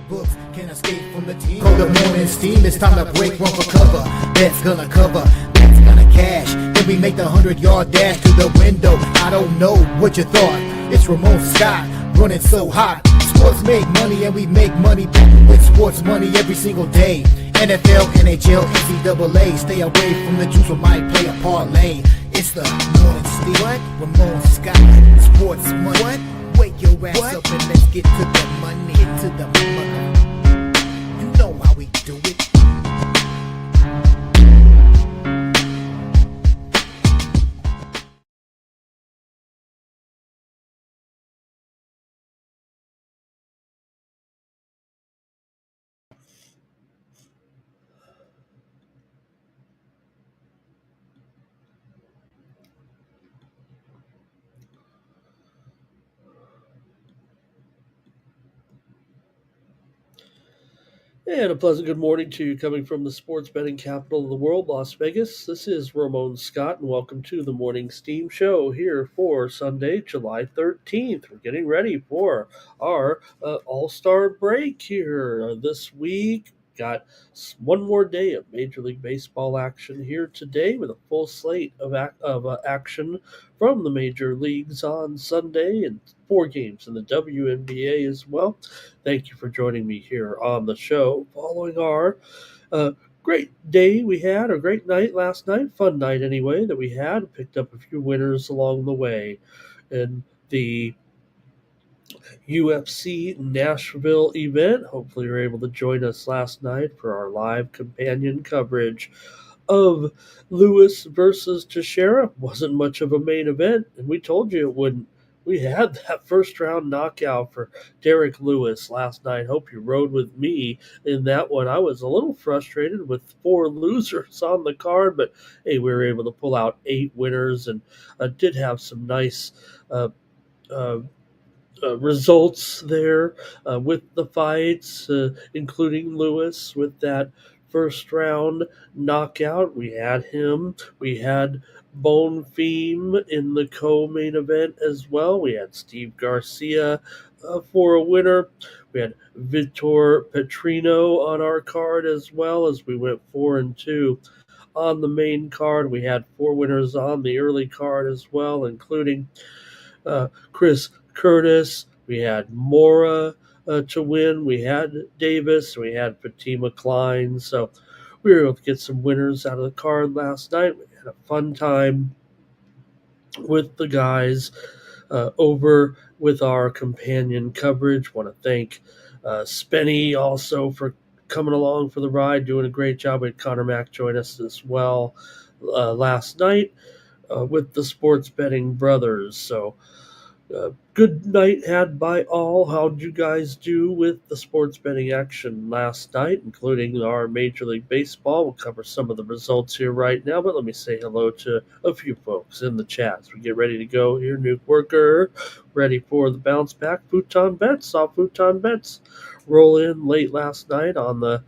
books, can't escape from the team. Call the morning steam, it's time to break one for cover. That's gonna cover, that's gonna cash. Then we make the 100-yard dash to the window. I don't know what you thought. It's Ramon Scott, running so hot. Sports make money and we make money with sports money every single day. NFL, NHL, NCAA. Stay away from the juice, we might play a parlay. It's the morning steam. What? Ramon Scott, sports money. What? Wake your ass up and let's get to the money. Get to the money. You know how we do it. And a pleasant good morning to you coming from the sports betting capital of the world, Las Vegas. This is Ramon Scott, and welcome to the Morning Steam Show here for Sunday, July 13th. We're getting ready for our All-Star break here this week. Got one more day of Major League Baseball action here today with a full slate of action from the major leagues on Sunday and 4 games in the WNBA as well. Thank you for joining me here on the show following our great day we had, a great night last night, fun night anyway, that we had. Picked up a few winners along the way. And the UFC Nashville event. Hopefully, you're able to join us last night for our live companion coverage of Lewis versus Teixeira. Wasn't much of a main event, and we told you it wouldn't. We had that first round knockout for Derek Lewis last night. Hope you rode with me in that one. I was a little frustrated with 4 losers on the card, but hey, we were able to pull out 8 winners and did have some nice results there with the fights, including Lewis with that first round knockout. We had him. We had Bone Theme in the co-main event as well. We had Steve Garcia for a winner. We had Vitor Petrino on our card as well as we went 4-2 on the main card. We had 4 winners on the early card as well, including Chris Curtis. We had Mora to win. We had Davis. We had Fatima Klein. So we were able to get some winners out of the card last night. We had a fun time with the guys over with our companion coverage. Want to thank Spenny also for coming along for the ride, doing a great job. We had Connor Mack join us as well last night with the Sports Betting Brothers. So good night had by all. How'd you guys do with the sports betting action last night, including our Major League Baseball? We'll cover some of the results here right now, but let me say hello to a few folks in the chat as we get ready to go here. Nuke Worker, ready for the bounce back. Futon Bets, saw Futon Bets roll in late last night on the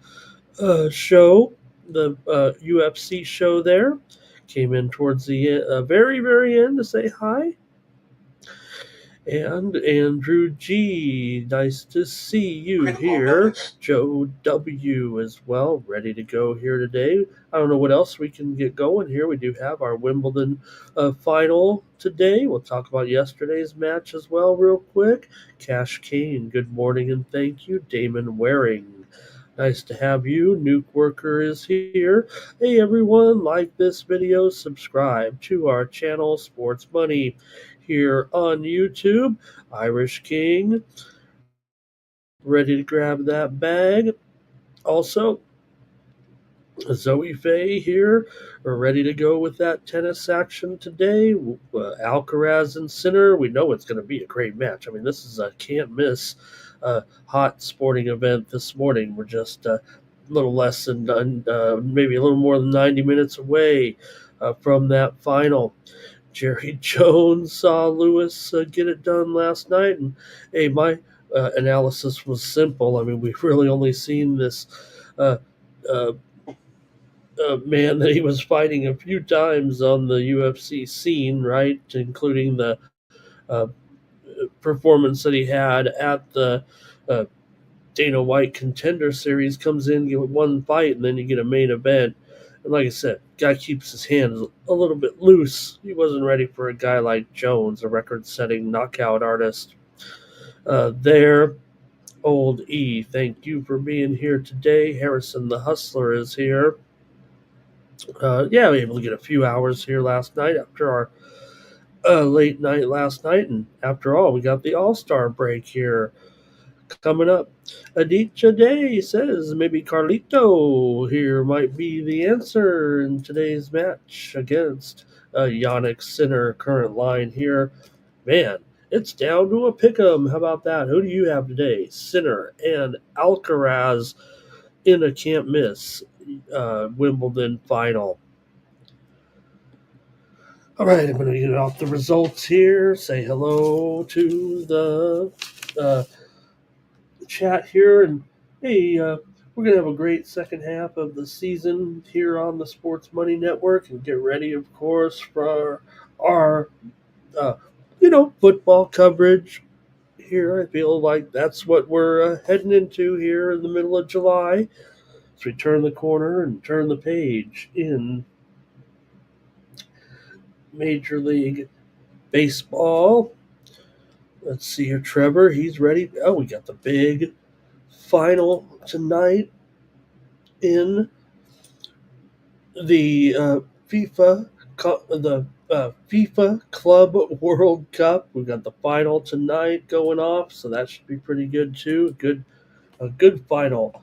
show, the UFC show there. Came in towards the very, very end to say hi. And Andrew G, nice to see you here. Joe W as well, ready to go here today. I don't know what else we can get going here. We do have our Wimbledon final today. We'll talk about yesterday's match as well real quick. Cash Kane, good morning and thank you. Damon Waring, nice to have you. Nuke Worker is here. Hey everyone, like this video, subscribe to our channel, Sports Money, here on YouTube. Irish King, ready to grab that bag. Also, Zoe Faye here, we're ready to go with that tennis action today. Alcaraz and Sinner, we know it's going to be a great match. I mean, this is a can't miss hot sporting event this morning. We're just a little less than, maybe a little more than 90 minutes away from that final. Jerry Jones saw Lewis get it done last night, and hey, my analysis was simple. I mean, we've really only seen this man that he was fighting a few times on the UFC scene, right? Including the performance that he had at the Dana White Contender Series comes in, you get one fight, and then you get a main event. And like I said, guy keeps his hands a little bit loose. He wasn't ready for a guy like Jones, a record-setting knockout artist. There, Old E, thank you for being here today. Harrison the Hustler is here. Yeah, we were able to get a few hours here last night after our late night last night, and after all, we got the All-Star break here coming up. Aditya Day says maybe Carlito here might be the answer in today's match against Yannick Sinner. Current line here, man, it's down to a pick'em. How about that? Who do you have today? Sinner and Alcaraz in a can't miss Wimbledon final. All right, I'm going to get off the results here. Say hello to the chat here, and hey, we're gonna have a great second half of the season here on the Sports Money Network, and get ready, of course, for our uh, football coverage here. I feel like that's what we're heading into here in the middle of July, as we turn the corner and turn the page in Major League Baseball. Let's see here, Trevor. He's ready. Oh, we got the big final tonight in the FIFA Club World Cup. We've got the final tonight going off, so that should be pretty good too. A good final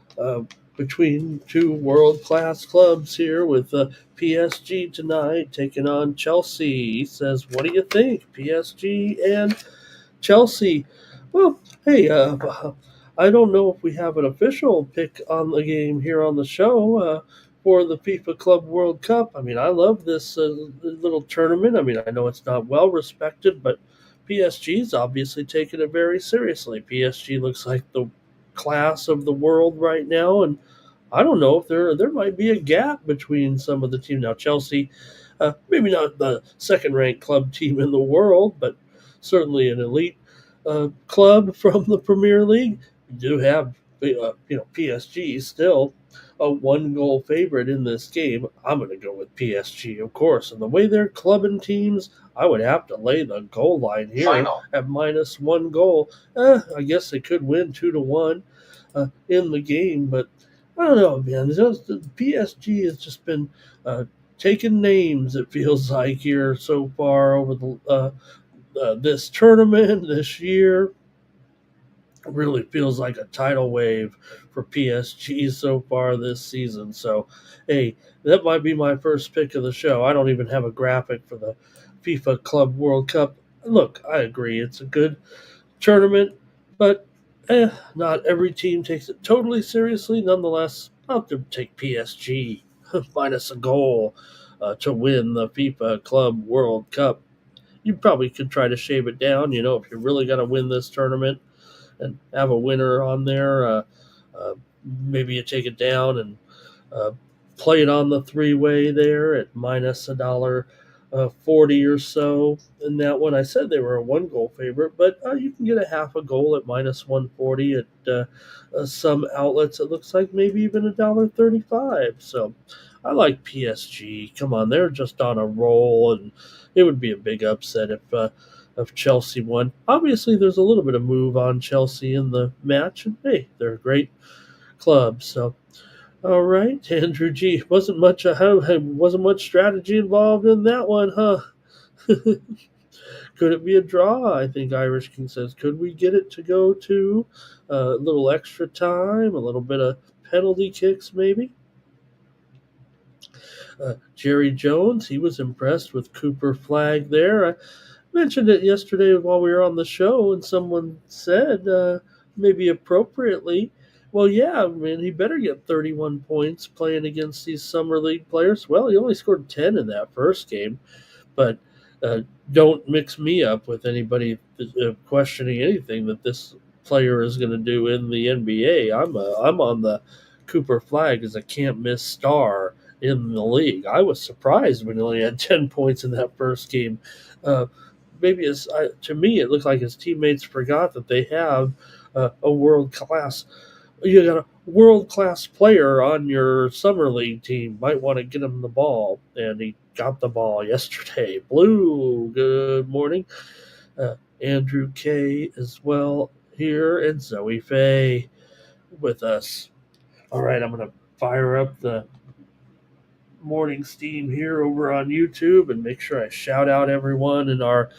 between two world class clubs here with PSG tonight taking on Chelsea. He says, "What do you think, PSG and Chelsea?" Well, hey, I don't know if we have an official pick on the game here on the show for the FIFA Club World Cup. I mean, I love this little tournament. I mean, I know it's not well respected, but PSG's obviously taking it very seriously. PSG looks like the class of the world right now, and I don't know if there might be a gap between some of the teams now. Chelsea, maybe not the second-ranked club team in the world, but certainly an elite club from the Premier League. We do have PSG still a one-goal favorite in this game. I'm going to go with PSG, of course, and the way they're clubbing teams, I would have to lay the goal line here at minus one goal. I guess they could win 2-1 in the game, but I don't know, man. PSG has just been taking names. It feels like here so far over the this tournament this year. Really feels like a tidal wave for PSG so far this season. So, hey, that might be my first pick of the show. I don't even have a graphic for the FIFA Club World Cup. Look, I agree, it's a good tournament, but not every team takes it totally seriously. Nonetheless, I'll have to take PSG minus a goal to win the FIFA Club World Cup. You probably could try to shave it down, if you're really going to win this tournament and have a winner on there. Maybe you take it down and uh, play it on the three-way there at minus $1.40 or so. In that one, I said they were a one-goal favorite, but you can get a half a goal at minus 140 at some outlets. It looks like maybe even $1.35. So I like PSG. Come on, they're just on a roll, and it would be a big upset if Chelsea won. Obviously, there's a little bit of move on Chelsea in the match, and hey, they're a great club. So, all right, Andrew G. Wasn't much strategy involved in that one, huh? Could it be a draw? I think Irish King says. Could we get it to go to a little extra time, a little bit of penalty kicks, maybe? Jerry Jones, he was impressed with Cooper Flag there. I mentioned it yesterday while we were on the show, and someone said, maybe appropriately, well, yeah, man, he better get 31 points playing against these Summer League players. Well, he only scored 10 in that first game, but don't mix me up with anybody questioning anything that this player is going to do in the NBA. I'm on the Cooper Flag as a can't miss star in the league. I was surprised when he only had 10 points in that first game. To me, it looked like his teammates forgot that they have a world class you got a world-class player on your summer league team. Might want to get him the ball, and he got the ball yesterday. Blue, good morning. Andrew K as well here, and Zoe Faye with us. All right, I'm going to fire up the morning steam here over on YouTube and make sure I shout out everyone in our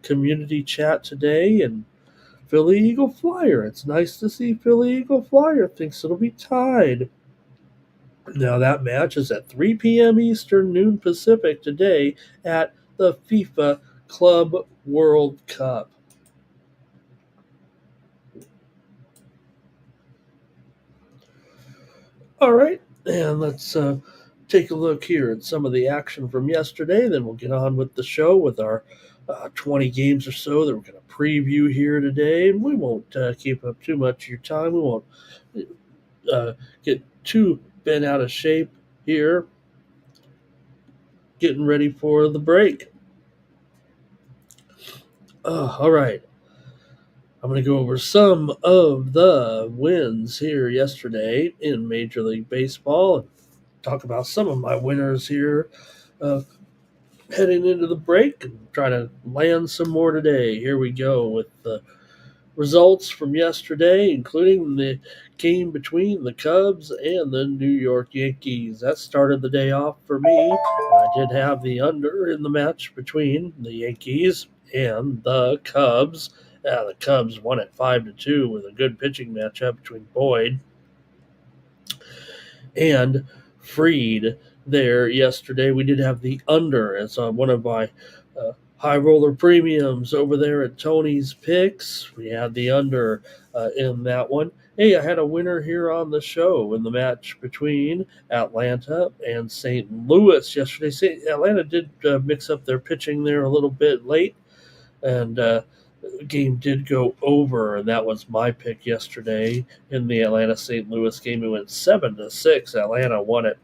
community chat today. And Philly Eagle Flyer. It's nice to see Philly Eagle Flyer. Thinks it'll be tied. Now that match is at 3 p.m. Eastern, noon Pacific today at the FIFA Club World Cup. All right, and let's take a look here at some of the action from yesterday. Then we'll get on with the show with our 20 games or so that we're going to preview here today. And we won't keep up too much of your time. We won't get too bent out of shape here, getting ready for the break. All right. I'm going to go over some of the wins here yesterday in Major League Baseball and talk about some of my winners here heading into the break and try to land some more today. Here we go with the results from yesterday, including the game between the Cubs and the New York Yankees. That started the day off for me. I did have the under in the match between the Yankees and the Cubs. The Cubs won at 5-2 with a good pitching matchup between Boyd and Freed there yesterday. We did have the under as one of my high roller premiums over there at Tony's Picks. We had the under in that one. Hey, I had a winner here on the show in the match between Atlanta and St. Louis yesterday. Atlanta did mix up their pitching there a little bit late, and the game did go over, and that was my pick yesterday in the Atlanta St. Louis game. It went 7-6. Atlanta won it.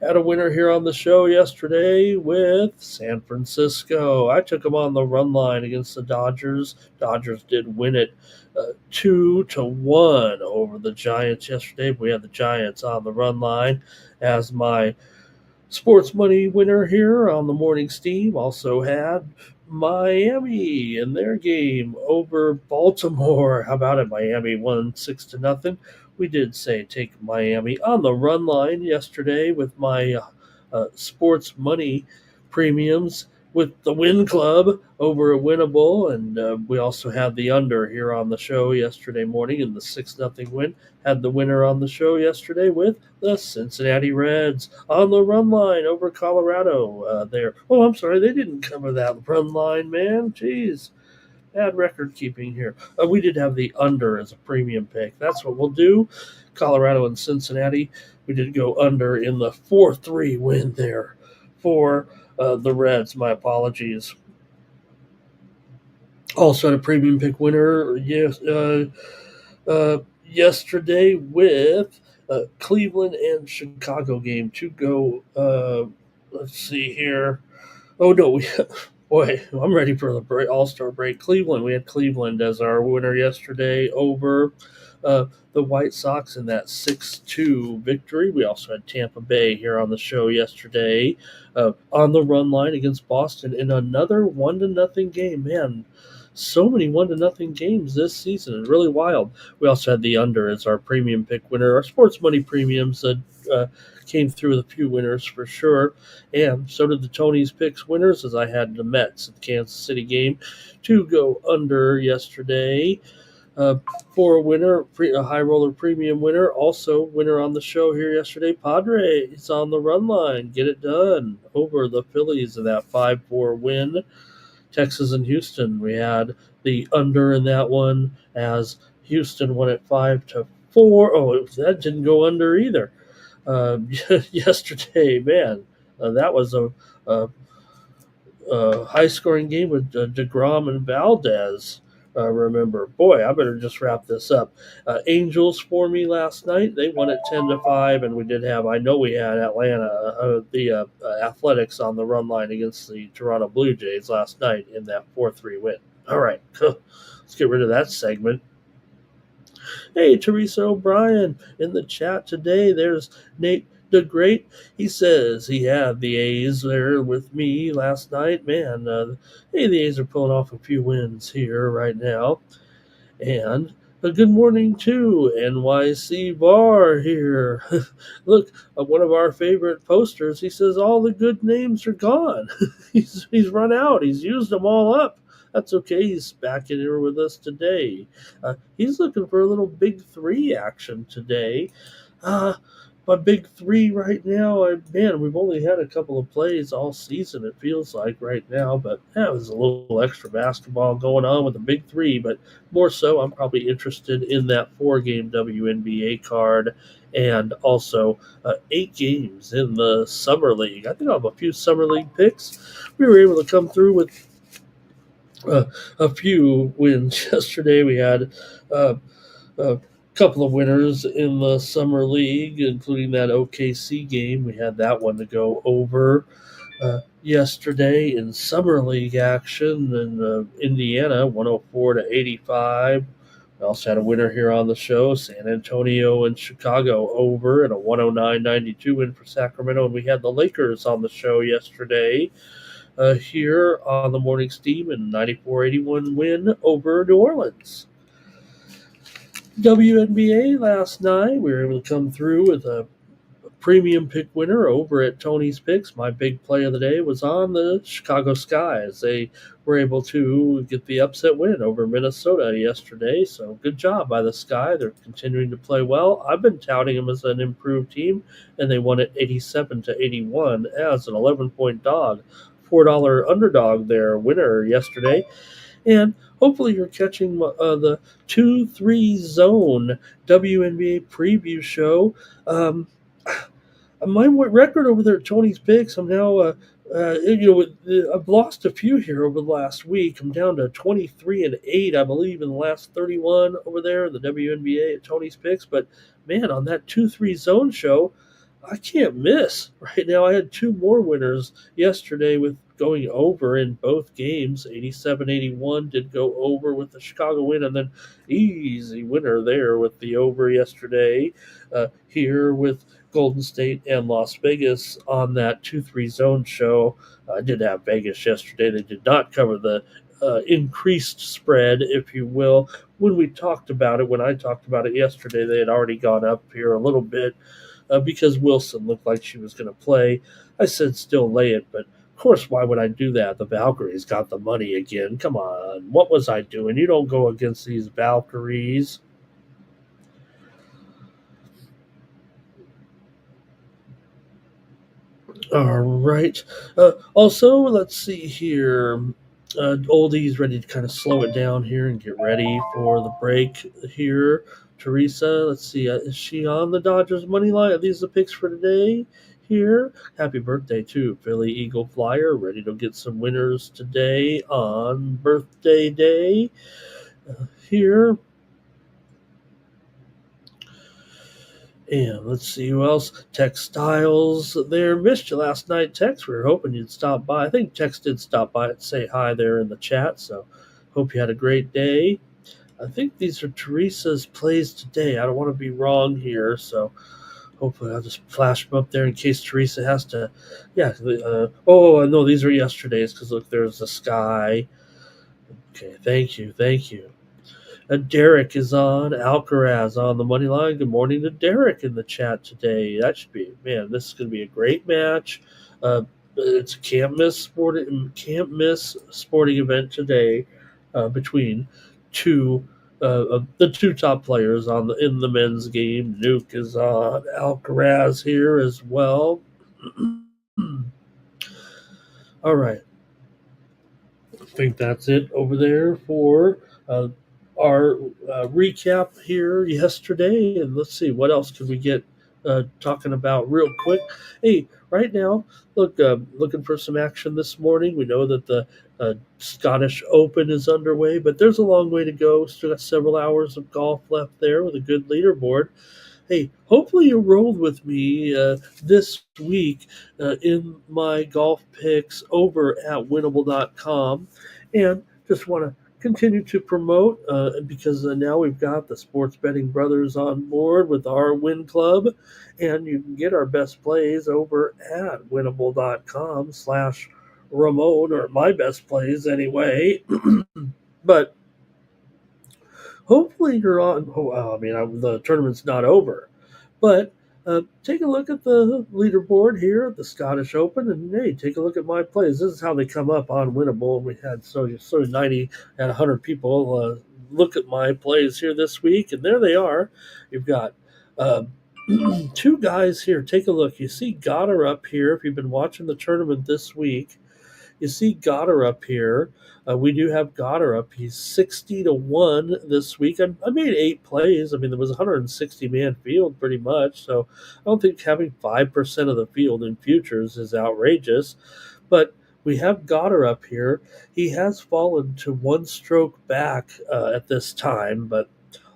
Had a winner here on the show yesterday with San Francisco. I took them on the run line against the Dodgers. Dodgers did win it 2-1 over the Giants yesterday. We had the Giants on the run line as my sports money winner here on the morning steam. Also had Miami in their game over Baltimore. How about it? Miami won 6-0. We did say take Miami on the run line yesterday with my sports money premiums with the Win Club over at Winnable, and we also had the under here on the show yesterday morning in the 6-0 win. Had the winner on the show yesterday with the Cincinnati Reds on the run line over Colorado there. Oh, I'm sorry, they didn't cover that run line, man. Jeez. Bad record keeping here. We did have the under as a premium pick. That's what we'll do. Colorado and Cincinnati. We did go under in the 4-3 win there for the Reds. My apologies. Also had a premium pick winner yesterday with Cleveland and Chicago game to go. Let's see here. Oh no, boy, I'm ready for the All-Star break. Cleveland, we had Cleveland as our winner yesterday over the White Sox in that 6-2 victory. We also had Tampa Bay here on the show yesterday on the run line against Boston in another 1-0 game. Man, so many 1-0 games this season. It's really wild. We also had the under as our premium pick winner. Our sports money premiums came through with a few winners for sure. And so did the Tony's Picks winners, as I had the Mets at the Kansas City game to go under yesterday. For a winner, a high roller premium winner, also winner on the show here yesterday, Padres on the run line. Get it done over the Phillies in that 5-4 win. Texas and Houston, we had the under in that one as Houston won at 5-4. Oh, that didn't go under either. Yesterday, man, that was a high-scoring game with DeGrom and Valdez. Remember, boy, I better just wrap this up. Angels for me last night. They won at 10-5, and we did have. I know we had Atlanta, the Athletics on the run line against the Toronto Blue Jays last night in that 4-3 win. All right, let's get rid of that segment Hey, Teresa O'Brien in the chat today. There's Nate the Great. He says he had the A's there with me last night. Man, hey, the A's are pulling off a few wins here right now. And a good morning to NYC Bar here. Look, one of our favorite posters. He says all the good names are gone. He's run out. He's used them all up. That's okay. He's back in here with us today. He's looking for a little big three action today. Uh, my big three right now, man, we've only had a couple of plays all season, it feels like right now, but there's a little extra basketball going on with the big three, but more so, I'm probably interested in that 4-game WNBA card and also 8 games in the Summer League. I think I'll have a few Summer League picks. We were able to come through with a few wins yesterday. We had uh, a couple of winners in the Summer League, including that OKC game. We had that one to go over yesterday in Summer League action in Indiana, 104 to 85. We also had a winner here on the show, San Antonio and Chicago over, and a 109-92 win for Sacramento. And we had the Lakers on the show yesterday here on the morning steam, and 94-81 win over New Orleans. WNBA last night, we were able to come through with a premium pick winner over at Tony's Picks. My big play of the day was on the Chicago Sky as they were able to get the upset win over Minnesota yesterday. So good job by the Sky. They're continuing to play well. I've been touting them as an improved team, and they won it 87-81 as an 11-point dog. $4 underdog their winner yesterday. And hopefully you're catching the 2-3 zone WNBA preview show. My record over there at Tony's Picks, I'm now, I've lost a few here over the last week. I'm down to 23-8, I believe, in the last 31 over there in the WNBA at Tony's Picks. But man, on that 2-3 zone show, I can't miss right now. I had 2 more winners yesterday with going over in both games. 87-81 did go over with the Chicago win, and then easy winner there with the over yesterday here with Golden State and Las Vegas on that 2-3 zone show. I did have Vegas yesterday. They did not cover the increased spread, if you will. When I talked about it yesterday, they had already gone up here a little bit because Wilson looked like she was going to play. I said still lay it, but of course, why would I do that? The Valkyries got the money again. Come on. What was I doing? You don't go against these Valkyries. All right. Also, let's see here. Oldie's ready to kind of slow it down here and get ready for the break here. Teresa, let's see. Is she on the Dodgers money line? Are these the picks for today here? Happy birthday to Philly Eagle Flyer. Ready to get some winners today on birthday day here. And let's see who else. Textiles there. Missed you last night, Tex. We were hoping you'd stop by. I think Tex did stop by and say hi there in the chat. So hope you had a great day. I think these are Teresa's plays today. I don't want to be wrong here. So hopefully I'll just flash them up there in case Teresa has to. Yeah. No, these are yesterday's because look, there's the Sky. Okay. Thank you. Derek is on. Alcaraz on the money line. Good morning to Derek in the chat today. That should be, man, this is going to be a great match. It's a can't miss sporting event today between the 2 top players in the men's game. Nuke is on. Alcaraz here as well. All right. I think that's it over there for our recap here yesterday, and let's see what else can we get talking about real quick. Hey, right now, looking for some action this morning. We know that the Scottish Open is underway, but there's a long way to go. Still got several hours of golf left there with a good leaderboard. Hey, hopefully you rolled with me this week in my golf picks over at winnable.com, and just want to continue to promote because now we've got the Sports Betting Brothers on board with our Win Club, and you can get our best plays over at winnable.com/Ramon, or my best plays anyway. But hopefully you're on. The tournament's not over, but take a look at the leaderboard here at the Scottish Open, and hey, take a look at my plays. This is how they come up on Winnable. We had so 90 and 100 people look at my plays here this week, and there they are. You've got. Uh, two guys here. Take a look. You see Goddard up here. If you've been watching the tournament this week, you see Goddard up here. We do have Goddard up. He's 60-1 this week. I made 8 plays. I mean, there was a 160-man field pretty much. So I don't think having 5% of the field in futures is outrageous. But we have Goddard up here. He has fallen to 1 stroke back at this time. But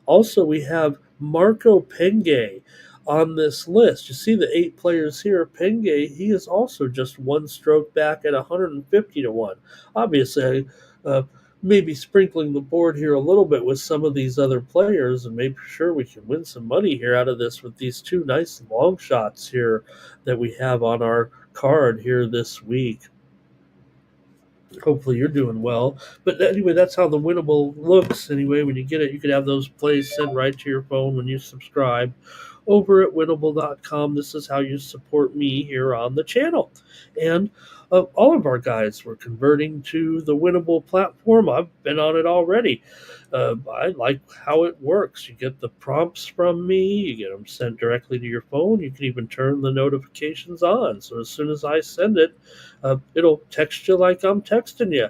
also we have Marco Penge on this list. You see the 8 players here. Penge, he is also just 1 stroke back at 150-1. Obviously, maybe sprinkling the board here a little bit with some of these other players, and maybe sure we can win some money here out of this with these 2 nice long shots here that we have on our card here this week. Hopefully you're doing well. But anyway, that's how the Winnable looks. Anyway, when you get it, you can have those plays sent right to your phone when you subscribe over at winnable.com. This is how you support me here on the channel. And all of our guys were converting to the Winnable platform. I've been on it already. I like how it works. You get the prompts from me. You get them sent directly to your phone. You can even turn the notifications on. So as soon as I send it, it'll text you like I'm texting you.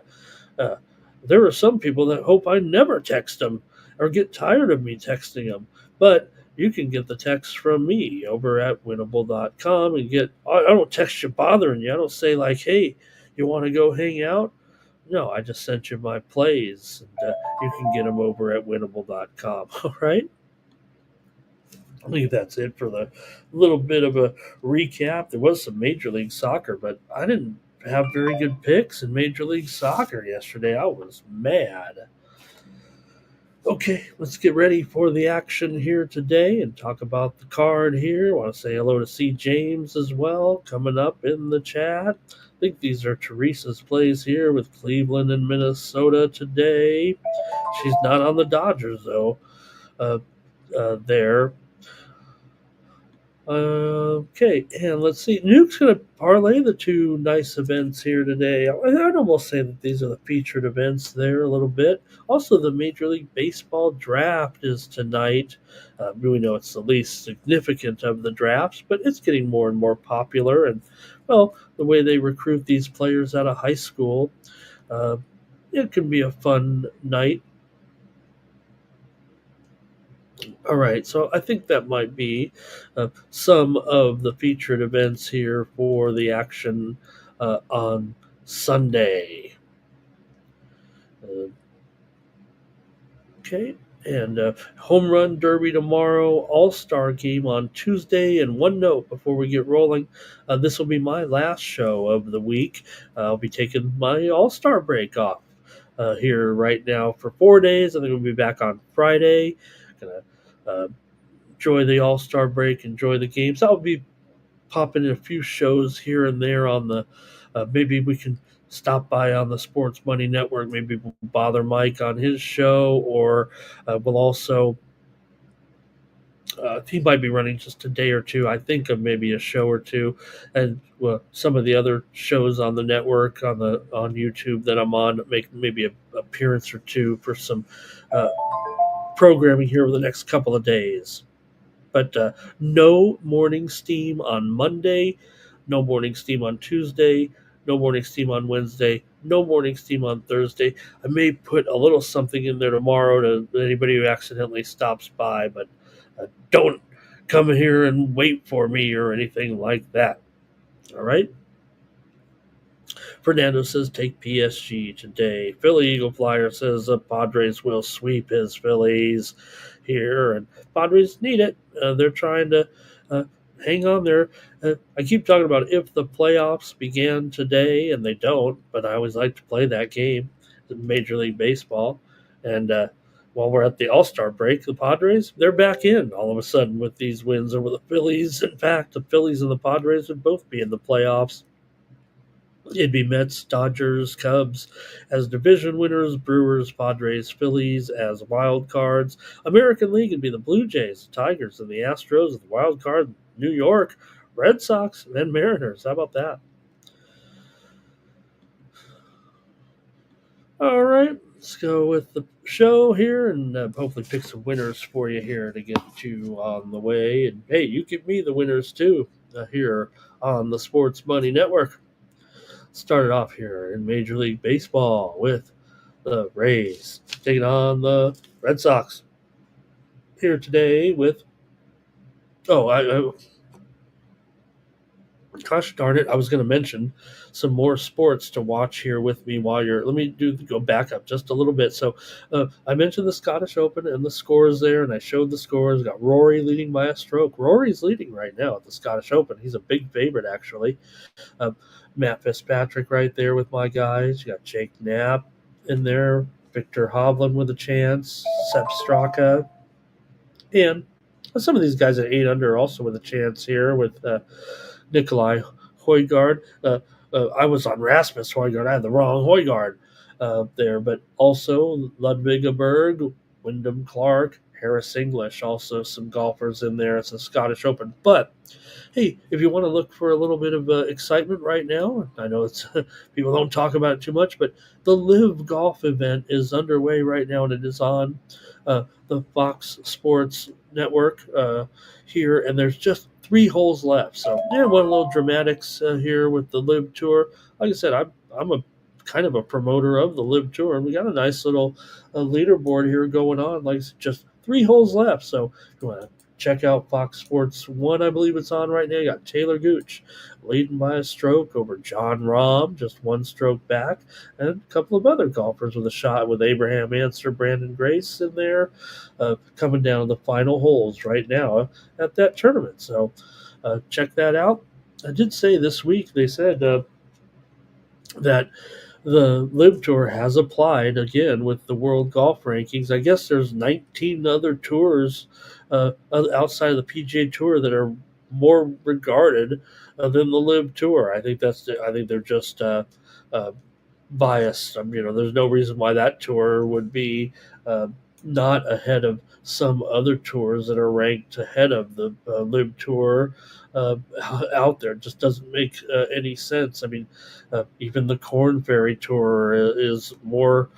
There are some people that hope I never text them or get tired of me texting them. But you can get the text from me over at winnable.com and I don't text you bothering you. I don't say like, hey, you want to go hang out? No, I just sent you my plays, and you can get them over at winnable.com. All right. I think that's it for the little bit of a recap. There was some Major League Soccer, but I didn't have very good picks in Major League Soccer yesterday. I was mad. Okay, let's get ready for the action here today and talk about the card here. I want to say hello to C. James as well, coming up in the chat. I think these are Teresa's plays here with Cleveland and Minnesota today. She's not on the Dodgers, though, there. Okay, and let's see. Nuke's going to parlay the 2 nice events here today. I'd almost say that these are the featured events there a little bit. Also, the Major League Baseball draft is tonight. We know it's the least significant of the drafts, but it's getting more and more popular. And, well, the way they recruit these players out of high school, it can be a fun night. All right, so I think that might be some of the featured events here for the action on Sunday. Okay, and home run derby tomorrow, all-star game on Tuesday. And one note before we get rolling, this will be my last show of the week. I'll be taking my all-star break off here right now for 4 days. I think we'll be back on Friday. Gonna enjoy the all-star break, enjoy the games. I'll be popping in a few shows here and there on the maybe we can stop by on the Sports Money Network. Maybe we'll bother Mike on his show, or we'll also he might be running just a day or two, I think, of maybe a show or two, and some of the other shows on the network on YouTube that I'm on, make maybe an appearance or two for some programming here over the next couple of days. But no morning steam on Monday, no morning steam on Tuesday, no morning steam on Wednesday, no morning steam on Thursday. I may put a little something in there tomorrow to anybody who accidentally stops by, but don't come here and wait for me or anything like that. All right? Fernando says take PSG today. Philly Eagle Flyer says the Padres will sweep his Phillies here, and Padres need it. They're trying to hang on there. I keep talking about if the playoffs began today, and they don't, but I always like to play that game, the Major League Baseball. And while we're at the All-Star break, the Padres, they're back in all of a sudden with these wins over the Phillies. In fact, the Phillies and the Padres would both be in the playoffs. It'd be Mets, Dodgers, Cubs as division winners, Brewers, Padres, Phillies as wild cards. American League would be the Blue Jays, the Tigers, and the Astros as the wild card. New York, Red Sox, and Mariners. How about that? All right, let's go with the show here and hopefully pick some winners for you here to get you on the way. And hey, you give me the winners too here on the Sports Money Network. Started off here in Major League Baseball with the Rays taking on the Red Sox. Here today with gosh darn it, I was going to mention some more sports to watch here with me while you're. Let me go back up just a little bit. So I mentioned the Scottish Open and the scores there, and I showed the scores. Got Rory leading by a stroke. Rory's leading right now at the Scottish Open. He's a big favorite actually. Matt Fitzpatrick right there with my guys. You got Jake Knapp in there, Victor Hovland with a chance, Sepp Straka, and some of these guys at 8 under also with a chance here with Nikolai Højgaard. I was on Rasmus Højgaard. I had the wrong Højgaard there, but also Ludwig Berg, Wyndham Clark, Harris English, also some golfers in there. It's a Scottish Open. But hey, if you want to look for a little bit of excitement right now, I know it's people don't talk about it too much, but the Live Golf event is underway right now, and it is on the Fox Sports Network here, and there's just 3 holes left. So yeah, one little dramatics here with the Live Tour. Like I said, I'm a kind of a promoter of the Live Tour, and we got a nice little leaderboard here going on. Like just 3 holes left. So if you want to check out Fox Sports 1, I believe it's on right now. You got Taylor Gooch leading by a stroke over John Rahm, just 1 stroke back, and a couple of other golfers with a shot with Abraham Ancer, Brandon Grace in there, coming down the final holes right now at that tournament. So check that out. I did say this week, they said that the Live Tour has applied again with the World Golf Rankings. I guess there's 19 other tours outside of the PGA Tour that are more regarded than the Live Tour. I think they're just biased. There's no reason why that tour would be not ahead of some other tours that are ranked ahead of the Live Tour out there. It just doesn't make any sense. Even the Corn Ferry Tour is more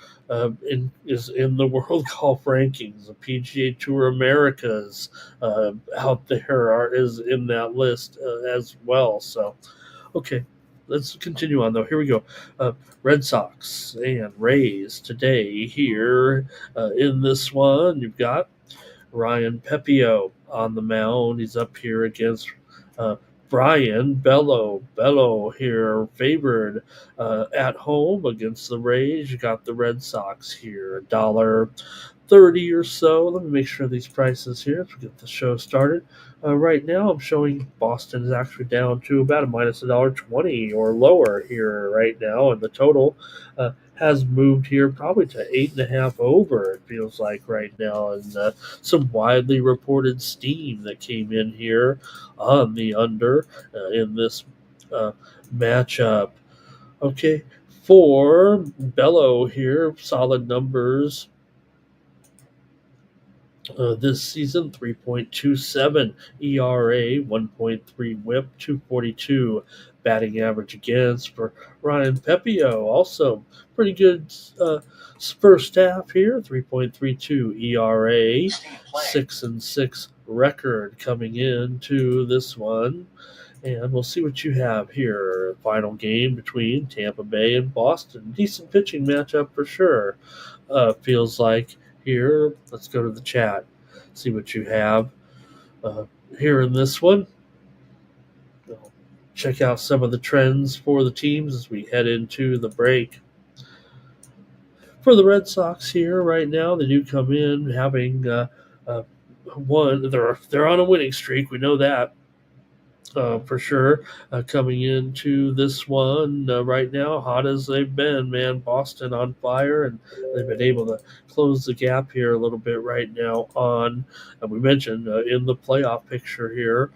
is in the World Golf Rankings. The PGA Tour Americas out there is in that list as well. So, okay, let's continue on though. Here we go. Red Sox and Rays today here in this one. You've got Ryan Pepio on the mound. He's up here against Brian Bello. Bello here favored at home against the Rays. You got the Red Sox here, $1.30 or so. Let me make sure these prices here as we get the show started. Right now, I'm showing Boston is actually down to about a minus $1.20 or lower here right now, and the total has moved here probably to 8.5 over. It feels like right now, and some widely reported steam that came in here on the under in this matchup. Okay, for Bello here, solid numbers. This season, 3.27 ERA, 1.3 WHIP, 242 batting average against for Ryan Pepio. Also, pretty good first half here, 3.32 ERA, 6-6 record coming into this one. And we'll see what you have here. Final game between Tampa Bay and Boston. Decent pitching matchup for sure. Feels like here. Let's go to the chat. See what you have here in this one. Check out some of the trends for the teams as we head into the break. For the Red Sox here right now, they do come in having one. They're on a winning streak. We know that. for sure. Coming into this one right now, hot as they've been, man. Boston on fire, and they've been able to close the gap here a little bit right now. On we mentioned in the playoff picture here,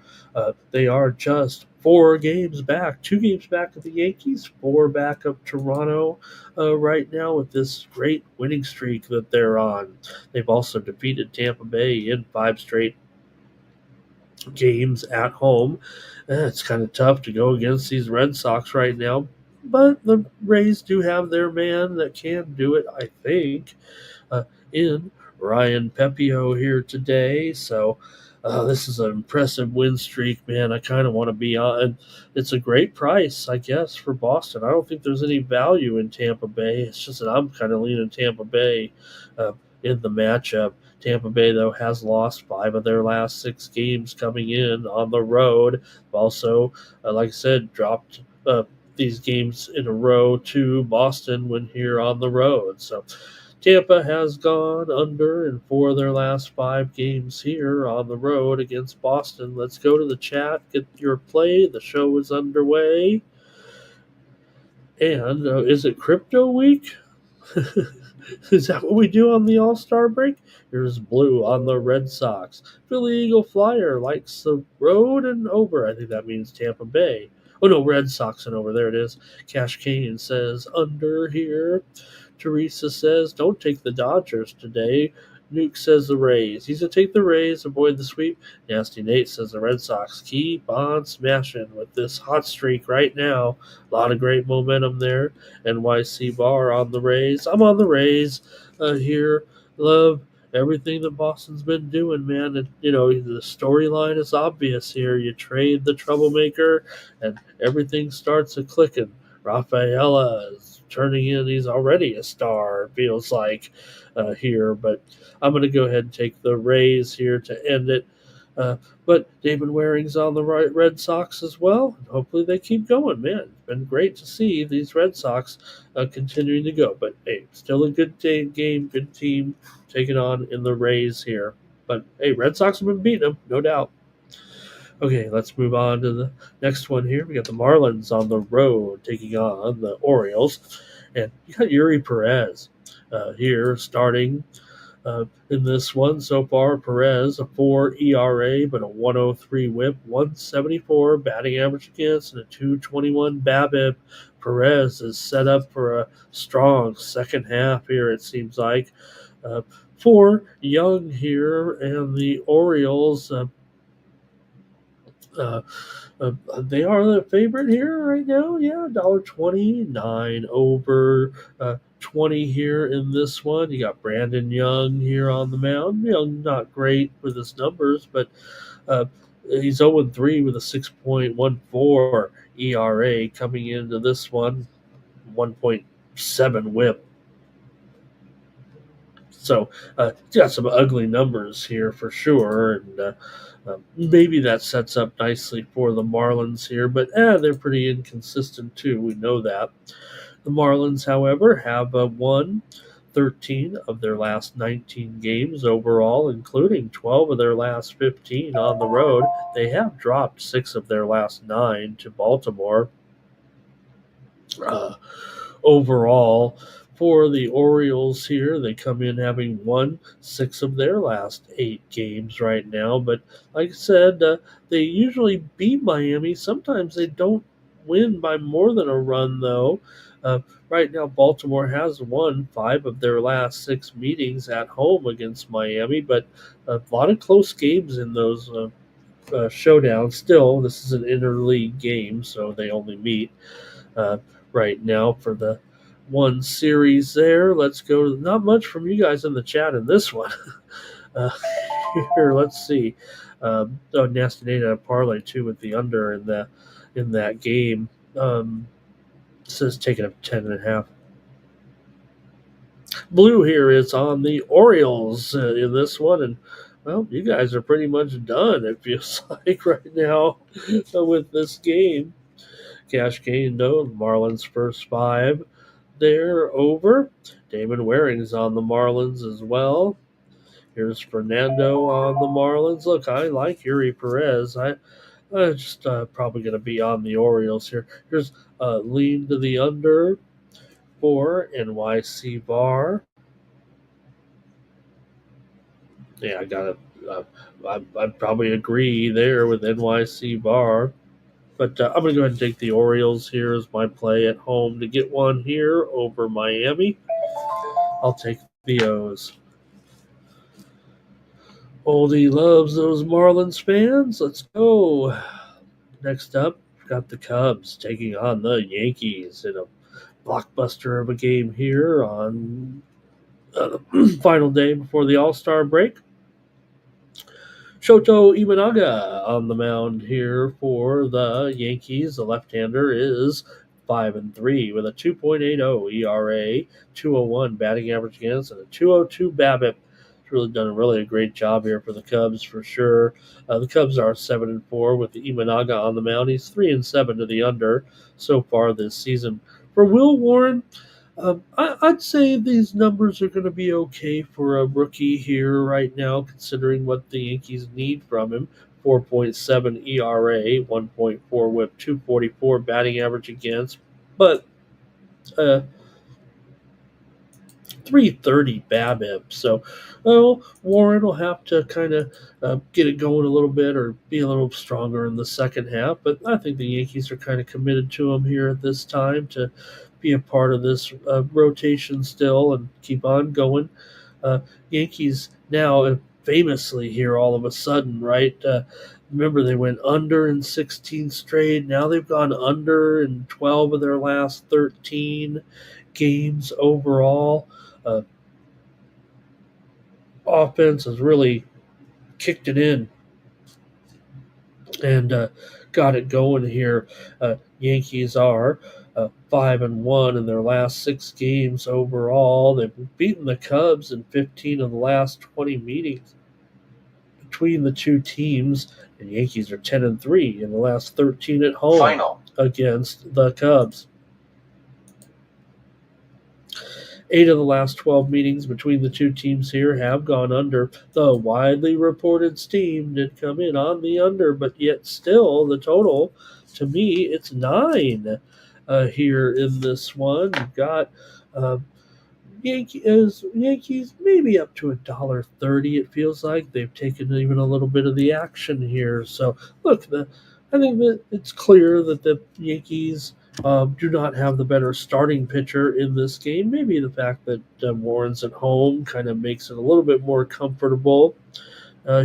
they are just 4 games back, 2 games back of the Yankees, 4 back of Toronto right now with this great winning streak that they're on. They've also defeated Tampa Bay in 5 straight games at home. It's kind of tough to go against these Red Sox right now, but the Rays do have their man that can do it, I think, in Ryan Pepio here today. So this is an impressive win streak, man. I kind of want to be on. It's a great price, I guess, for Boston. I don't think there's any value in Tampa Bay. It's just that I'm kind of leaning Tampa Bay uh, in the matchup. Tampa Bay, though, has lost 5 of their last 6 games coming in on the road. Also, like I said, dropped these games in a row to Boston when here on the road. So Tampa has gone under in 4 of their last 5 games here on the road against Boston. Let's go to the chat, get your play. The show is underway. And is it crypto week? Is that what we do on the All Star break? Here's Blue on the Red Sox. Philly Eagle Flyer likes the road and over. I think that means Tampa Bay. Oh no, Red Sox and over. There it is. Cash Kane says under here. Teresa says don't take the Dodgers today. Nuke says the Rays. He's going to take the Rays, avoid the sweep. Nasty Nate says the Red Sox keep on smashing with this hot streak right now. A lot of great momentum there. NYC Bar on the Rays. I'm on the Rays here. Love everything that Boston's been doing, man. And, the storyline is obvious here. You trade the troublemaker, and everything starts a clicking. Rafaela is turning in. He's already a star, feels like, here. But I'm going to go ahead and take the Rays here to end it. But Damon Waring's on the right Red Sox as well. And hopefully they keep going, man. It's been great to see these Red Sox continuing to go. But hey, still a good game, good team taking on in the Rays here. But hey, Red Sox have been beating them, no doubt. Okay, let's move on to the next one here. We got the Marlins on the road taking on the Orioles. And you got Yuri Perez here starting in this one so far. Perez, a 4 ERA, but a 103 whip, 174 batting average against, and a 221 BABIP. Perez is set up for a strong second half here, it seems like. For Young here, and the Orioles. Uh, they are the favorite here right now. Yeah, $1.29 over 20 here in this one. You got Brandon Young here on the mound. Young not great with his numbers, but uh, he's 0-3 with a 6.14 ERA coming into this one, 1.7 whip. So he's got some ugly numbers here for sure, and maybe that sets up nicely for the Marlins here, but they're pretty inconsistent too. We know that. The Marlins, however, have won 13 of their last 19 games overall, including 12 of their last 15 on the road. They have dropped 6 of their last 9 to Baltimore. Overall, for the Orioles here, they come in having won 6 of their last 8 games right now. But like I said, they usually beat Miami. Sometimes they don't win by more than a run, though. Right now, Baltimore has won 5 of their last 6 meetings at home against Miami, but a lot of close games in those showdowns. Still, this is an interleague game, so they only meet right now for the one series there. Let's go. Not much from you guys in the chat in this one. uh, here, let's see. Nasty Nate had a parlay too with the under in that game. Says taking up 10.5. Blue here is on the Orioles in this one, and well, you guys are pretty much done. It feels like right now with this game. Cash Kane, though, Marlins' first 5. They're over. Damon Waring's on the Marlins as well. Here's Fernando on the Marlins. Look, I like Yuri Perez. Just probably going to be on the Orioles here. Here's lean to the under for NYC Bar. Yeah, I got to. I'd probably agree there with NYC Bar. But I'm going to go ahead and take the Orioles here as my play at home to get one here over Miami. I'll take the O's. Oldie loves those Marlins fans. Let's go. Next up, we've got the Cubs taking on the Yankees in a blockbuster of a game here on the final day before the All-Star break. Shoto Imanaga on the mound here for the Yankees. The left-hander is 5-3 with a 2.80 ERA, 201 batting average against, and a 202 BABIP. He's really done a great job here for the Cubs for sure. The Cubs are 7-4 with the Imanaga on the mound. He's 3-7 to the under so far this season. For Will Warren, I'd say these numbers are going to be okay for a rookie here right now, considering what the Yankees need from him. 4.7 ERA, 1.4 whip, 244 batting average against, but 330 BABIP. So, Warren will have to kind of get it going a little bit or be a little stronger in the second half. But I think the Yankees are kind of committed to him here at this time to be a part of this rotation still and keep on going. Yankees now famously here all of a sudden, right? Remember, they went under in 16 straight. Now they've gone under in 12 of their last 13 games overall. Offense has really kicked it in and got it going here. Yankees are 5-1 in their last 6 games overall. They've beaten the Cubs in 15 of the last 20 meetings between the two teams. And Yankees are 10-3 in the last 13 at home against the Cubs. 8 of the last 12 meetings between the two teams here have gone under. The widely reported steam did come in on the under, but yet still the total, to me, it's 9 here in this one. You've got Yankees maybe up to $1.30. It feels like they've taken even a little bit of the action here. So look, I think that it's clear that the Yankees do not have the better starting pitcher in this game. Maybe the fact that Warren's at home kind of makes it a little bit more comfortable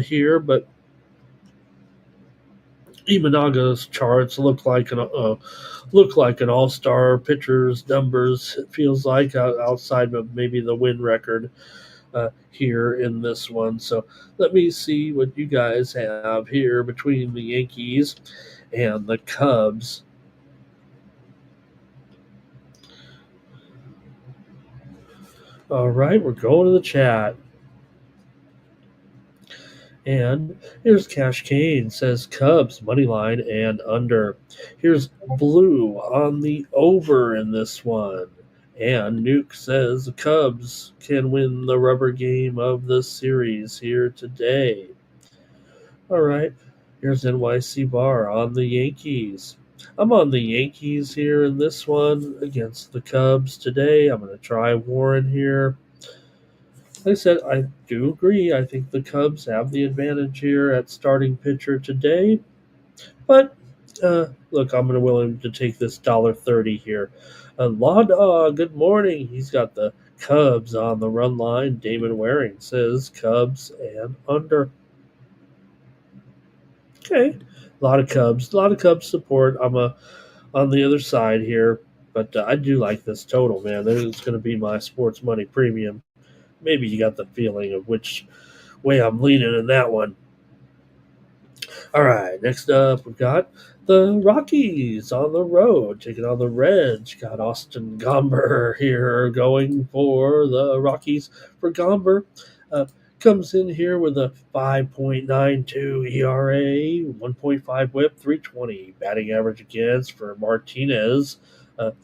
here, but Imanaga's charts look like an all-star pitcher's numbers. It feels like outside of maybe the win record here in this one. So let me see what you guys have here between the Yankees and the Cubs. All right, we're going to the chat. And here's Cash Kane says Cubs money line and under. Here's Blue on the over in this one. And Nuke says the Cubs can win the rubber game of the series here today. All right, here's NYC Bar on the Yankees. I'm on the Yankees here in this one against the Cubs today. I'm going to try Warren here. Like I said, I do agree. I think the Cubs have the advantage here at starting pitcher today. But, look, I'm going to willing to take this $1.30 here. Law Dog, good morning. He's got the Cubs on the run line. Damon Waring says Cubs and under. Okay, a lot of Cubs support. I'm on the other side here, but I do like this total, man. It's going to be my sports money premium. Maybe you got the feeling of which way I'm leaning in that one. All right, next up, we've got the Rockies on the road, taking on the Reds. Got Austin Gomber here going for the Rockies. For Gomber, comes in here with a 5.92 ERA, 1.5 whip, 320 batting average against. For Martinez,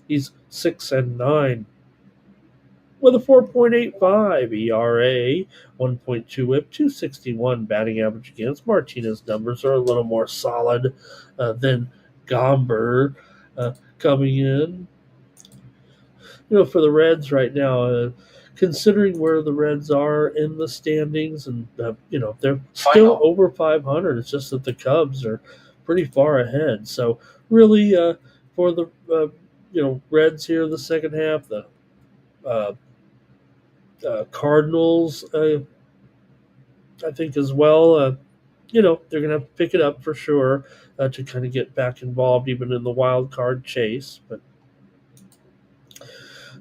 he's 6-9 with a 4.85 ERA, 1.2 whip, 261 batting average against. Martinez's numbers are a little more solid than Gomber coming in. For the Reds right now, considering where the Reds are in the standings, and they're still over 500. It's just that the Cubs are pretty far ahead. So really, for the Reds here, the second half, the uh, Cardinals, I think as well. They're going to have to pick it up for sure to kind of get back involved, even in the wild card chase. But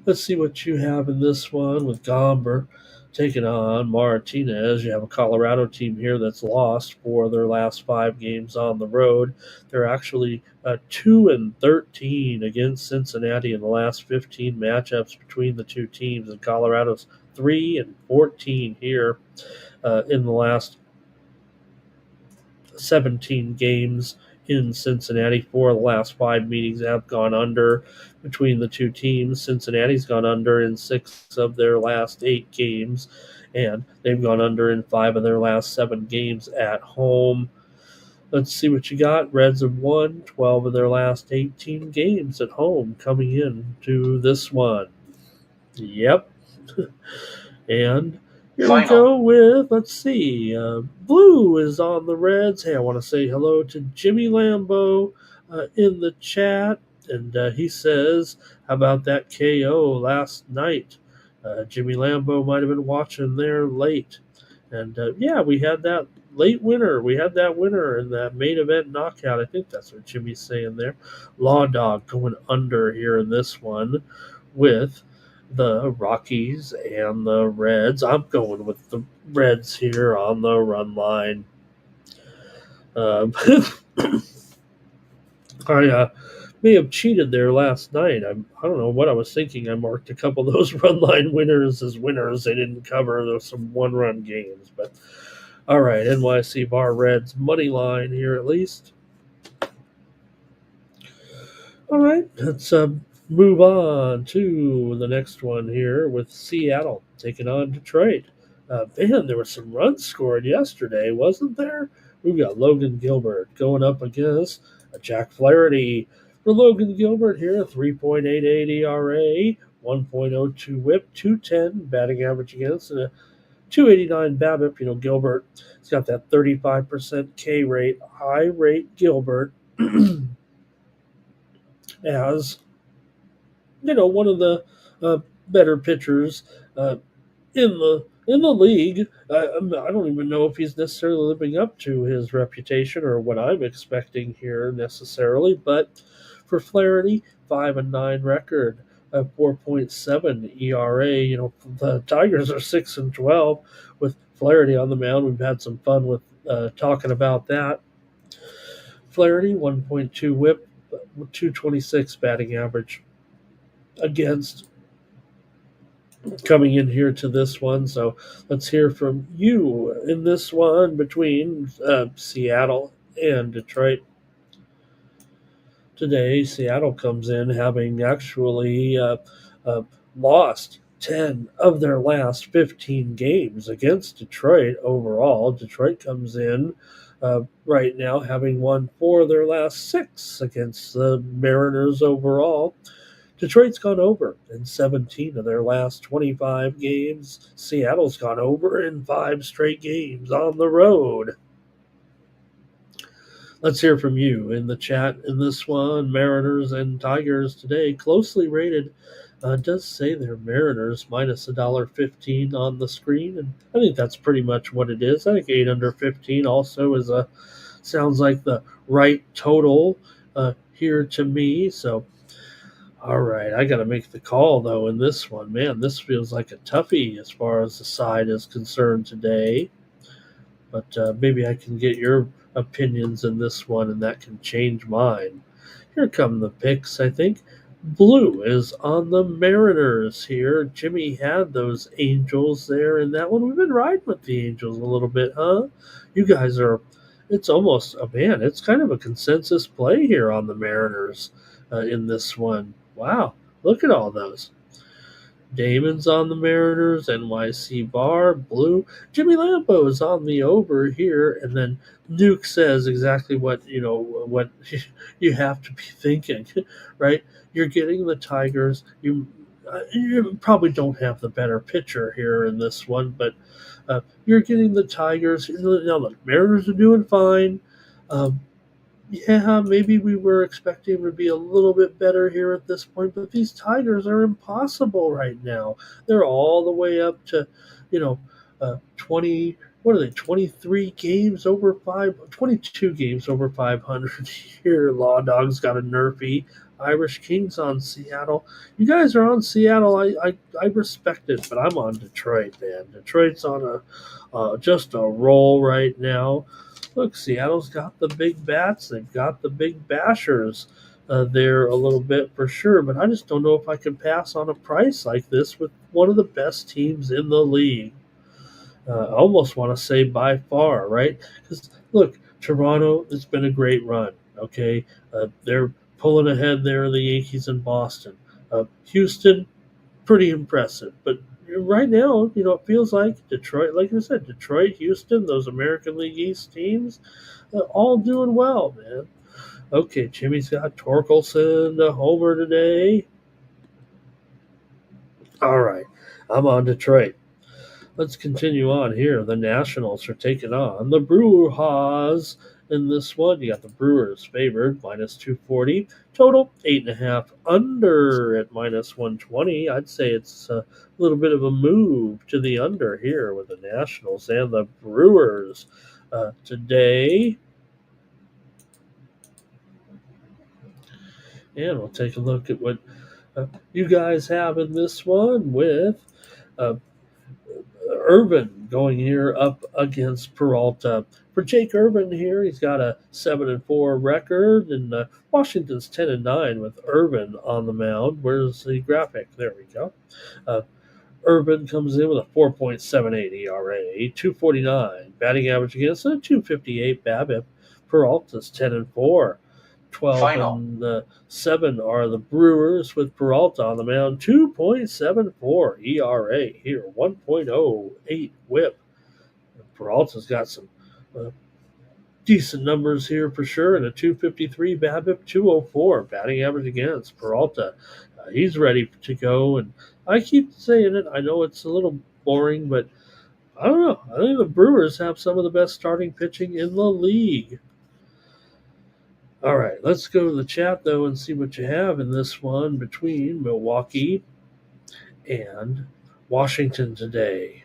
let's see what you have in this one with Gomber taking on Martinez. You have a Colorado team here that's lost for their last 5 games on the road. They're actually 2-13 against Cincinnati in the last 15 matchups between the two teams, and Colorado's 3-14 here in the last 17 games in Cincinnati. 4 of the last 5 meetings have gone under between the two teams. Cincinnati's gone under in 6 of their last 8 games, and they've gone under in 5 of their last 7 games at home. Let's see what you got. Reds have won 12 of their last 18 games at home coming in to this one. Yep. And here we go with, let's see, Blue is on the Reds. Hey, I want to say hello to Jimmy Lambo in the chat. And he says, how about that KO last night? Jimmy Lambo might have been watching there late. And yeah, we had that late winner. We had that winner in that main event knockout. I think that's what Jimmy's saying there. Law Dog going under here in this one with the Rockies and the Reds. I'm going with the Reds here on the run line. I may have cheated there last night. I don't know what I was thinking. I marked a couple of those run line winners as winners. They didn't cover. There were some one-run games. But all right, NYC Bar Reds money line here at least. All right, let's move on to the next one here with Seattle taking on Detroit. Man, there were some runs scored yesterday, wasn't there? We've got Logan Gilbert going up against Jack Flaherty. For Logan Gilbert here, 3.88 ERA, 1.02 whip, 210 batting average against, and a 289 BABIP. Gilbert's got that 35% K rate, high rate Gilbert as one of the better pitchers in the league. I don't even know if he's necessarily living up to his reputation or what I'm expecting here necessarily. But for Flaherty, 5-9 record, 4.7 ERA. The Tigers are 6-12 with Flaherty on the mound. We've had some fun with talking about that. Flaherty, 1.2 WHIP, 226 batting average against coming in here to this one. So let's hear from you in this one between Seattle and Detroit. Today, Seattle comes in having actually lost 10 of their last 15 games against Detroit overall. Detroit comes in right now having won 4 of their last 6 against the Mariners overall. Detroit's gone over in 17 of their last 25 games. Seattle's gone over in 5 straight games on the road. Let's hear from you in the chat in this one. Mariners and Tigers today, closely rated. Does say they're Mariners minus $1.15 on the screen, and I think that's pretty much what it is. I think 8 under 15 also sounds like the right total here to me. So. All right, I got to make the call, though, in this one. Man, this feels like a toughie as far as the side is concerned today. But maybe I can get your opinions in this one, and that can change mine. Here come the picks, I think. Blue is on the Mariners here. Jimmy had those Angels there in that one. We've been riding with the Angels a little bit, huh? You guys are – it's almost – man, it's kind of a consensus play here on the Mariners in this one. Wow, look at all those. Damon's on the Mariners, NYC Bar, Blue. Jimmy Lambo is on the over here, and then Nuke says exactly what you have to be thinking, right? You're getting the Tigers. You probably don't have the better pitcher here in this one, but you're getting the Tigers. Now the Mariners are doing fine. Um, yeah, maybe we were expecting to be a little bit better here at this point, but these Tigers are impossible right now. They're all the way up to, 20, what are they, 23 games over 22 games over 500 here. Law Dog's got a nerfy. Irish Kings on Seattle. You guys are on Seattle. I respect it, but I'm on Detroit, man. Detroit's on just a roll right now. Look, Seattle's got the big bats. They've got the big bashers there a little bit for sure. But I just don't know if I can pass on a price like this with one of the best teams in the league. I almost want to say by far, right? Because look, Toronto, it's been a great run. Okay, they're pulling ahead there, the Yankees in Boston. Houston, pretty impressive. But right now, it feels like Detroit, like I said, Detroit, Houston, those American League East teams, all doing well, man. Okay, Jimmy's got Torkelson, a homer today. All right, I'm on Detroit. Let's continue on here. The Nationals are taking on the Brewers in this one. You got the Brewers favored minus 240. Total 8.5 under at minus 120. I'd say it's a little bit of a move to the under here with the Nationals and the Brewers today. And we'll take a look at what you guys have in this one with Urban going here up against Peralta. For Jake Urban here, he's got a 7-4 record, and Washington's 10-9 with Urban on the mound. Where's the graphic? There we go. Urban comes in with a 4.78 ERA, 249 batting average against a 258 BABIP. Peralta's 10-4. 12 Final. and 7 are the Brewers with Peralta on the mound. 2.74 ERA here, 1.08 whip. Peralta's got some decent numbers here for sure, and a 253 BABIP, 204 batting average against Peralta. He's ready to go, and I keep saying it. I know it's a little boring, but I don't know. I think the Brewers have some of the best starting pitching in the league. All right, let's go to the chat, though, and see what you have in this one between Milwaukee and Washington today.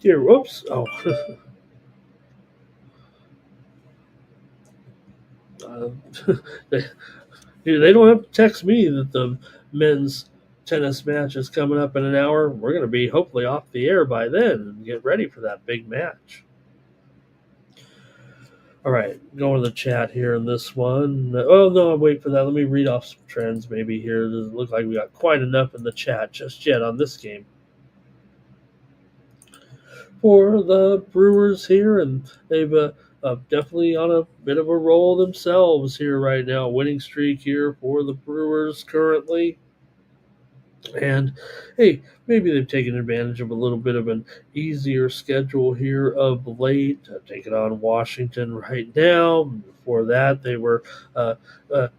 Here, whoops. Oh. They don't have to text me that the men's tennis match is coming up in an hour. We're going to be hopefully off the air by then and get ready for that big match. All right, going to the chat here in this one. Oh, no, I'll wait for that. Let me read off some trends maybe here. It doesn't look like we got quite enough in the chat just yet on this game. For the Brewers here, and they've definitely on a bit of a roll themselves here right now. Winning streak here for the Brewers currently. And hey, maybe they've taken advantage of a little bit of an easier schedule here of late. Taking on Washington right now. Before that, they were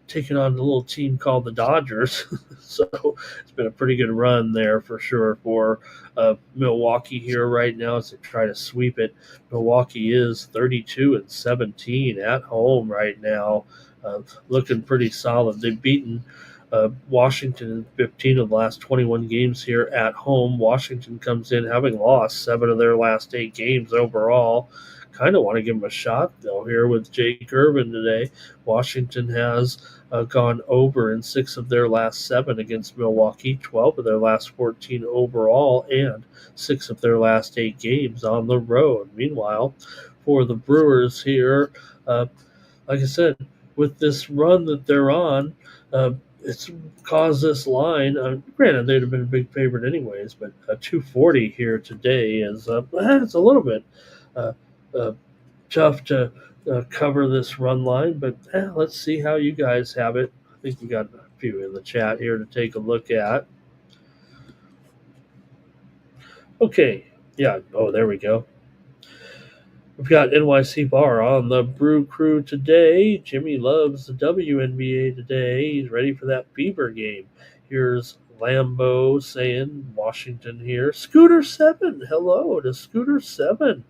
taking on a little team called the Dodgers. So it's been a pretty good run there for sure for Milwaukee here right now as they try to sweep it. Milwaukee is 32-17 at home right now, looking pretty solid. They've beaten Washington in 15 of the last 21 games here at home. Washington comes in having lost 7 of their last 8 games overall. Kind of want to give them a shot, though, here with Jake Urban today. Washington has gone over in 6 of their last 7 against Milwaukee, 12 of their last 14 overall, and 6 of their last 8 games on the road. Meanwhile, for the Brewers here, like I said, with this run that they're on, it's caused this line. Granted, they'd have been a big favorite anyways, but a 240 here today is it's a little bit tough to cover this run line. But let's see how you guys have it. I think we got a few in the chat here to take a look at. Okay, yeah. Oh, there we go. We've got NYC Bar on the Brew Crew today. Jimmy loves the WNBA today. He's ready for that Fever game. Here's Lambo saying, Washington here. Scooter7, hello to Scooter7.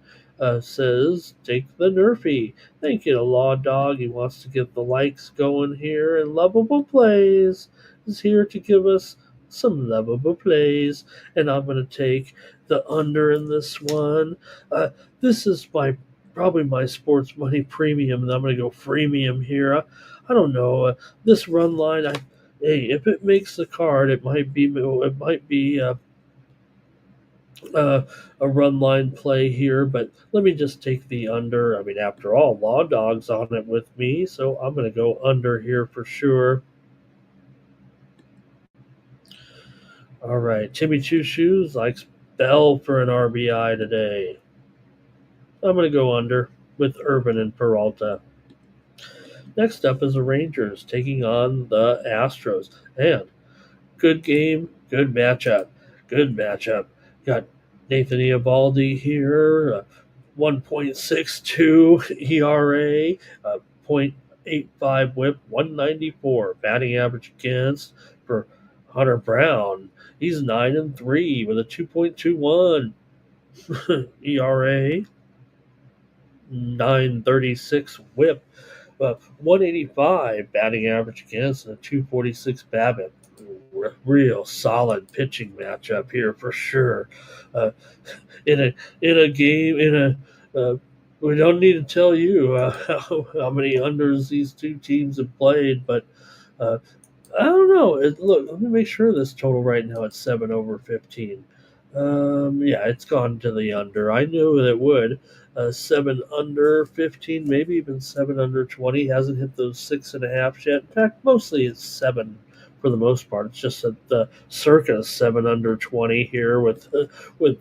Says, take the Nerfy. Thank you to Law Dog. He wants to get the likes going here. And Lovable Plays is here to give us some lovable plays. And I'm going to take the under in this one. This is probably my sports money premium, and I'm going to go freemium here. I don't know this run line. Hey, if it makes the card, it might be a run line play here. But let me just take the under. I mean, after all, Law Dog's on it with me, so I'm going to go under here for sure. All right, Timmy Two Shoes likes Bell for an RBI today. I'm going to go under with Urban and Peralta. Next up is the Rangers taking on the Astros. And good game, good matchup. Good matchup. Got Nathan Eovaldi here, 1.62 ERA, 0.85 whip, 194 batting average against for Hunter Brown. He's 9-3 with a 2.21 ERA, 936 whip. 185 batting average against and a 246 BABIP. Real solid pitching matchup here for sure. In a game we don't need to tell you how many unders these two teams have played, but I don't know. Look, let me make sure this total right now it's 7/15. Yeah, it's gone to the under. I knew that it would. 7/15, maybe even 7/20. Hasn't hit those 6.5 yet. In fact, mostly it's 7 for the most part. It's just at the circa 7/20 here with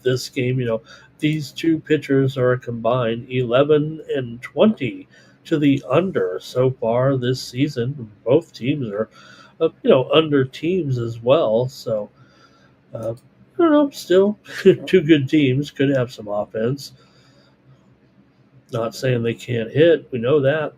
this game. These two pitchers are combined 11 and 20 to the under so far this season. Both teams are, under teams as well. So. I don't know, still two good teams, could have some offense. Not saying they can't hit, we know that.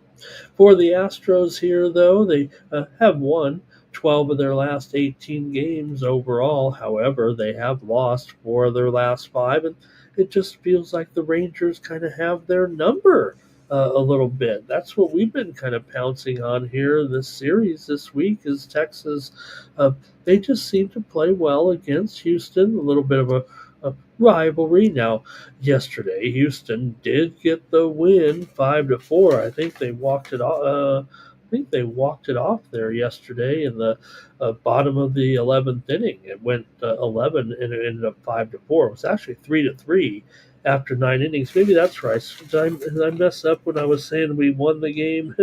For the Astros here, though, they have won 12 of their last 18 games overall. However, they have lost 4 of their last 5, and it just feels like the Rangers kind of have their number a little bit. That's what we've been kind of pouncing on here this series this week is Texas. They just seem to play well against Houston, a little bit of a rivalry. Now, yesterday, Houston did get the win 5-4. I think they walked it off. There yesterday in the bottom of the 11th inning. It went 11 and it ended up 5-4. It was actually 3-3 after 9 innings. Maybe that's right. Did I mess up when I was saying we won the game?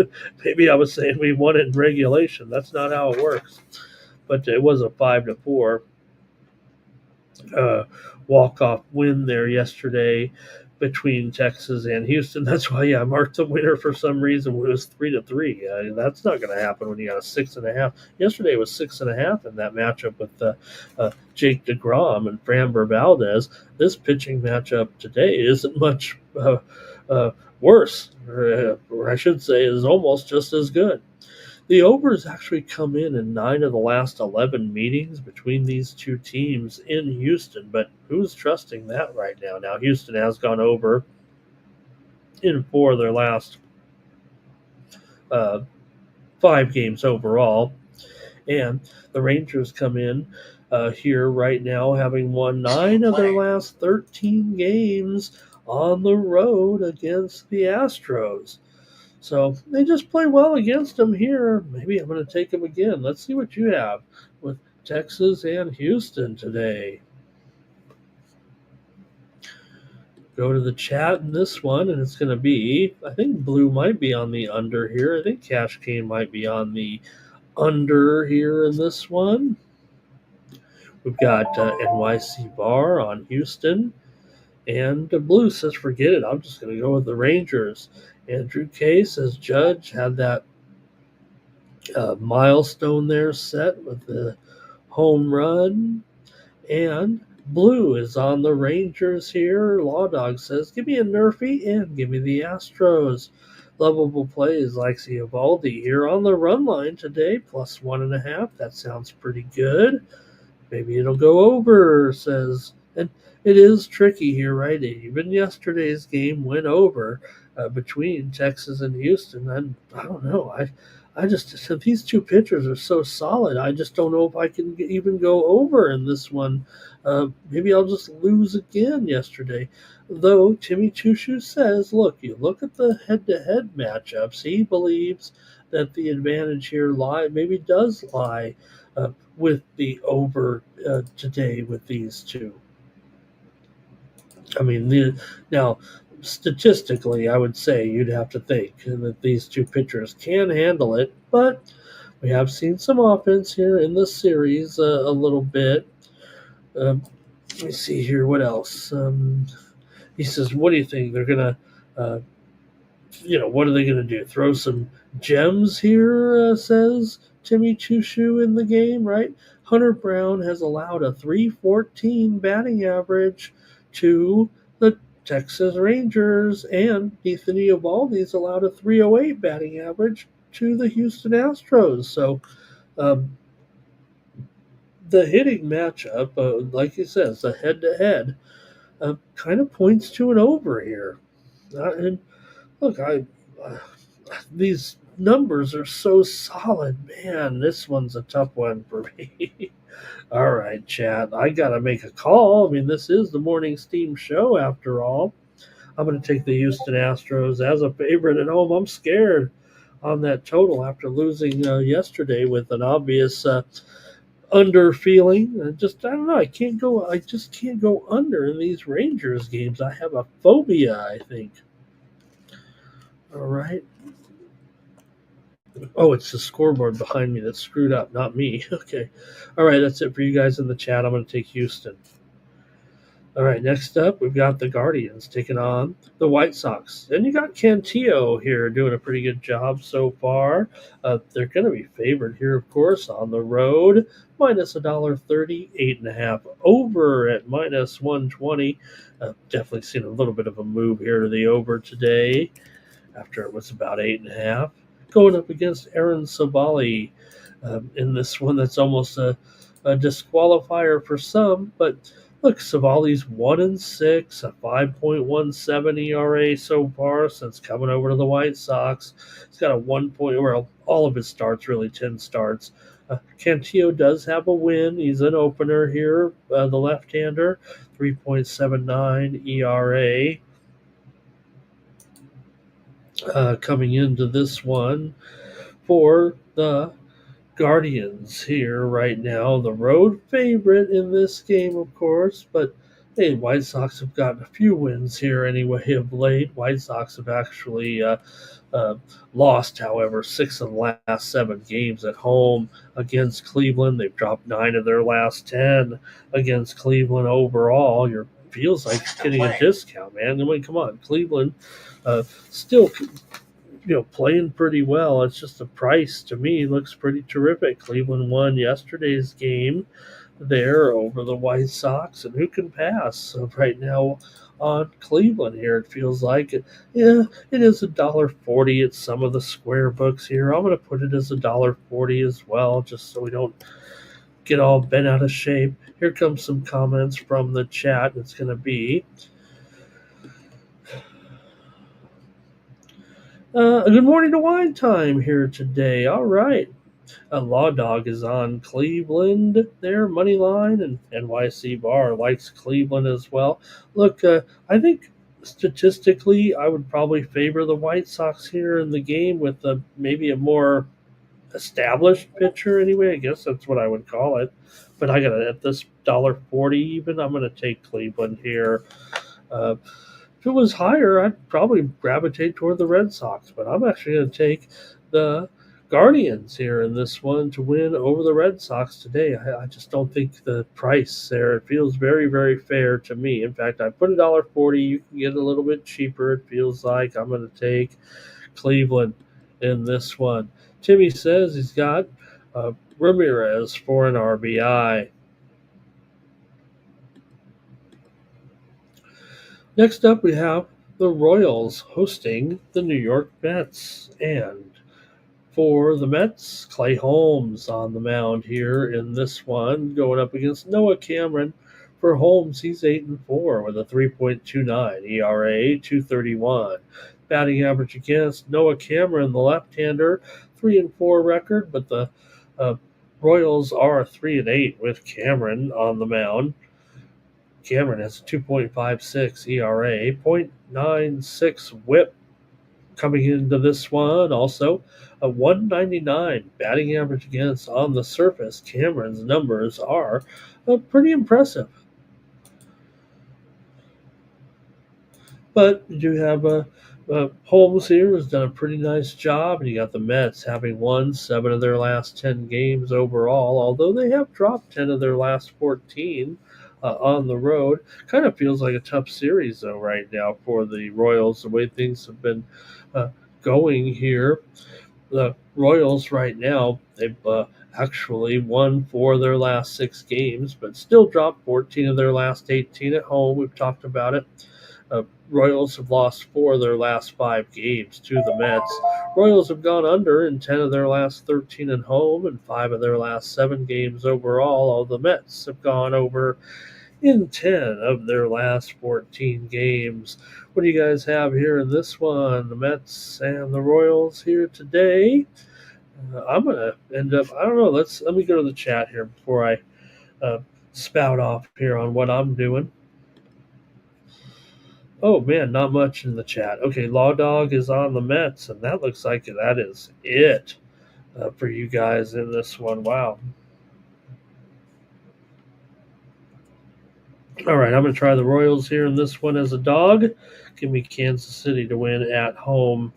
Maybe I was saying we won it in regulation. That's not how it works. But it was a 5-4 walk-off win there yesterday between Texas and Houston. That's why I marked the winner for some reason when it was 3-3. That's not going to happen when you got a 6.5. Yesterday was 6.5 in that matchup with Jake DeGrom and Framber Valdez. This pitching matchup today isn't much worse, or I should say is almost just as good. The overs actually come in 9 of the last 11 meetings between these two teams in Houston, but who's trusting that right now? Now, Houston has gone over in 4 of their last 5 games overall, and the Rangers come in here right now having won 9 of their last 13 games on the road against the Astros. So they just play well against them here. Maybe I'm going to take them again. Let's see what you have with Texas and Houston today. Go to the chat in this one, and it's going to be, I think Blue might be on the under here. I think Cash Cane might be on the under here in this one. We've got NYC Bar on Houston. And Blue says, forget it. I'm just going to go with the Rangers. Andrew K says Judge had that milestone there set with the home run. And Blue is on the Rangers here. Law Dog says, give me a Nerfy and give me the Astros. Lovable plays like Eovaldi here on the run line today, plus 1.5. That sounds pretty good. Maybe it'll go over, says. And it is tricky here, right? Even yesterday's game went over between Texas and Houston. And I don't know. I just these two pitchers are so solid. I just don't know if I can even go over in this one. Maybe I'll just lose again yesterday. Though Timmy Chushu says, look, you look at the head-to-head matchups. He believes that the advantage here maybe does lie with the over today with these two. I mean, now statistically, I would say you'd have to think that these two pitchers can handle it, but we have seen some offense here in this series a little bit. Let me see here. What else? He says, "What do you think they're gonna?" What are they going to do? Throw some gems here, says Timmy Chushu in the game, right? Hunter Brown has allowed a 314 batting average to the Texas Rangers, and Ethan Eovaldi's allowed a 308 batting average to the Houston Astros. So um, the hitting matchup, like he says, the head-to-head, kind of points to an over here. And look, these numbers are so solid, man. This one's a tough one for me. All right, chat. I gotta make a call. I mean, this is the morning steam show after all. I'm gonna take the Houston Astros as a favorite at home. I'm scared on that total after losing yesterday with an obvious under feeling. I don't know. I just can't go under in these Rangers games. I have a phobia, I think. All right. Oh, it's the scoreboard behind me that's screwed up, not me. Okay. All right, that's it for you guys in the chat. I'm going to take Houston. All right, next up, we've got the Guardians taking on the White Sox. And you got Cantillo here doing a pretty good job so far. They're going to be favored here, of course, on the road. Minus $1.30, 8.5 over at minus 120. Definitely seen a little bit of a move here to the over today after it was about 8.5. Going up against Aaron Savali in this one that's almost a disqualifier for some. But look, Savali's 1-6, a 5.17 ERA so far since coming over to the White Sox. He's got a 1 point, well, all of his starts, really 10 starts. Cantillo does have a win. He's an opener here, the left-hander, 3.79 ERA. Coming into this one for the Guardians here right now. The road favorite in this game, of course, but hey, White Sox have gotten a few wins here anyway of late. White Sox have actually lost, however, 6 of the last 7 games at home against Cleveland. They've dropped 9 of their last 10 against Cleveland overall. Feels like you're getting a discount, man. I mean, come on, Cleveland still playing pretty well. It's just the price to me looks pretty terrific. Cleveland won yesterday's game there over the White Sox, and who can pass? So right now on Cleveland here, it feels like it. Yeah, it is $1.40 at some of the square books here. I'm going to put it as $1.40 as well, just so we don't get all bent out of shape. Here comes some comments from the chat. It's going to be good morning to Wine Time here today. All right. Law Dog is on Cleveland there, money line, and NYC Bar likes Cleveland as well. Look, I think statistically, I would probably favor the White Sox here in the game with maybe a more established pitcher anyway. I guess that's what I would call it. But I got to, at this $1.40 even, I'm going to take Cleveland here. If it was higher, I'd probably gravitate toward the Red Sox, but I'm actually going to take the Guardians here in this one to win over the Red Sox today. I just don't think the price there, it feels very, very fair to me. In fact, I put $1.40. You can get a little bit cheaper, it feels like. I'm going to take Cleveland in this one. Timmy says he's got Ramirez for an RBI. Next up, we have the Royals hosting the New York Mets. And for the Mets, Clay Holmes on the mound here in this one, going up against Noah Cameron. For Holmes, he's 8-4 with a 3.29 ERA, 231. Batting average against Noah Cameron, the left-hander, 3-4 record, but the uh, Royals are 3-8 with Cameron on the mound. Cameron has a 2.56 ERA, 0.96 whip coming into this one. Also, a 199 batting average against on the surface. Cameron's numbers are pretty impressive. But you do have Holmes here has done a pretty nice job, and you got the Mets having won 7 of their last 10 games overall, although they have dropped 10 of their last 14 on the road. Kind of feels like a tough series, though, right now for the Royals, the way things have been uh, going here. The Royals right now, they've actually won 4 of their last 6 games, but still dropped 14 of their last 18 at home. We've talked about it. Royals have lost 4 of their last 5 games to the Mets. Royals have gone under in 10 of their last 13 at home and 5 of their last 7 games overall. All the Mets have gone over in 10 of their last 14 games. What do you guys have here in this one? The Mets and the Royals here today. I'm going to end up, I don't know, let me go to the chat here before I spout off here on what I'm doing. Oh man, not much in the chat. Okay, Law Dog is on the Mets, and that looks like that is it for you guys in this one. Wow. All right, I'm going to try the Royals here in this one as a dog. Give me Kansas City to win at home.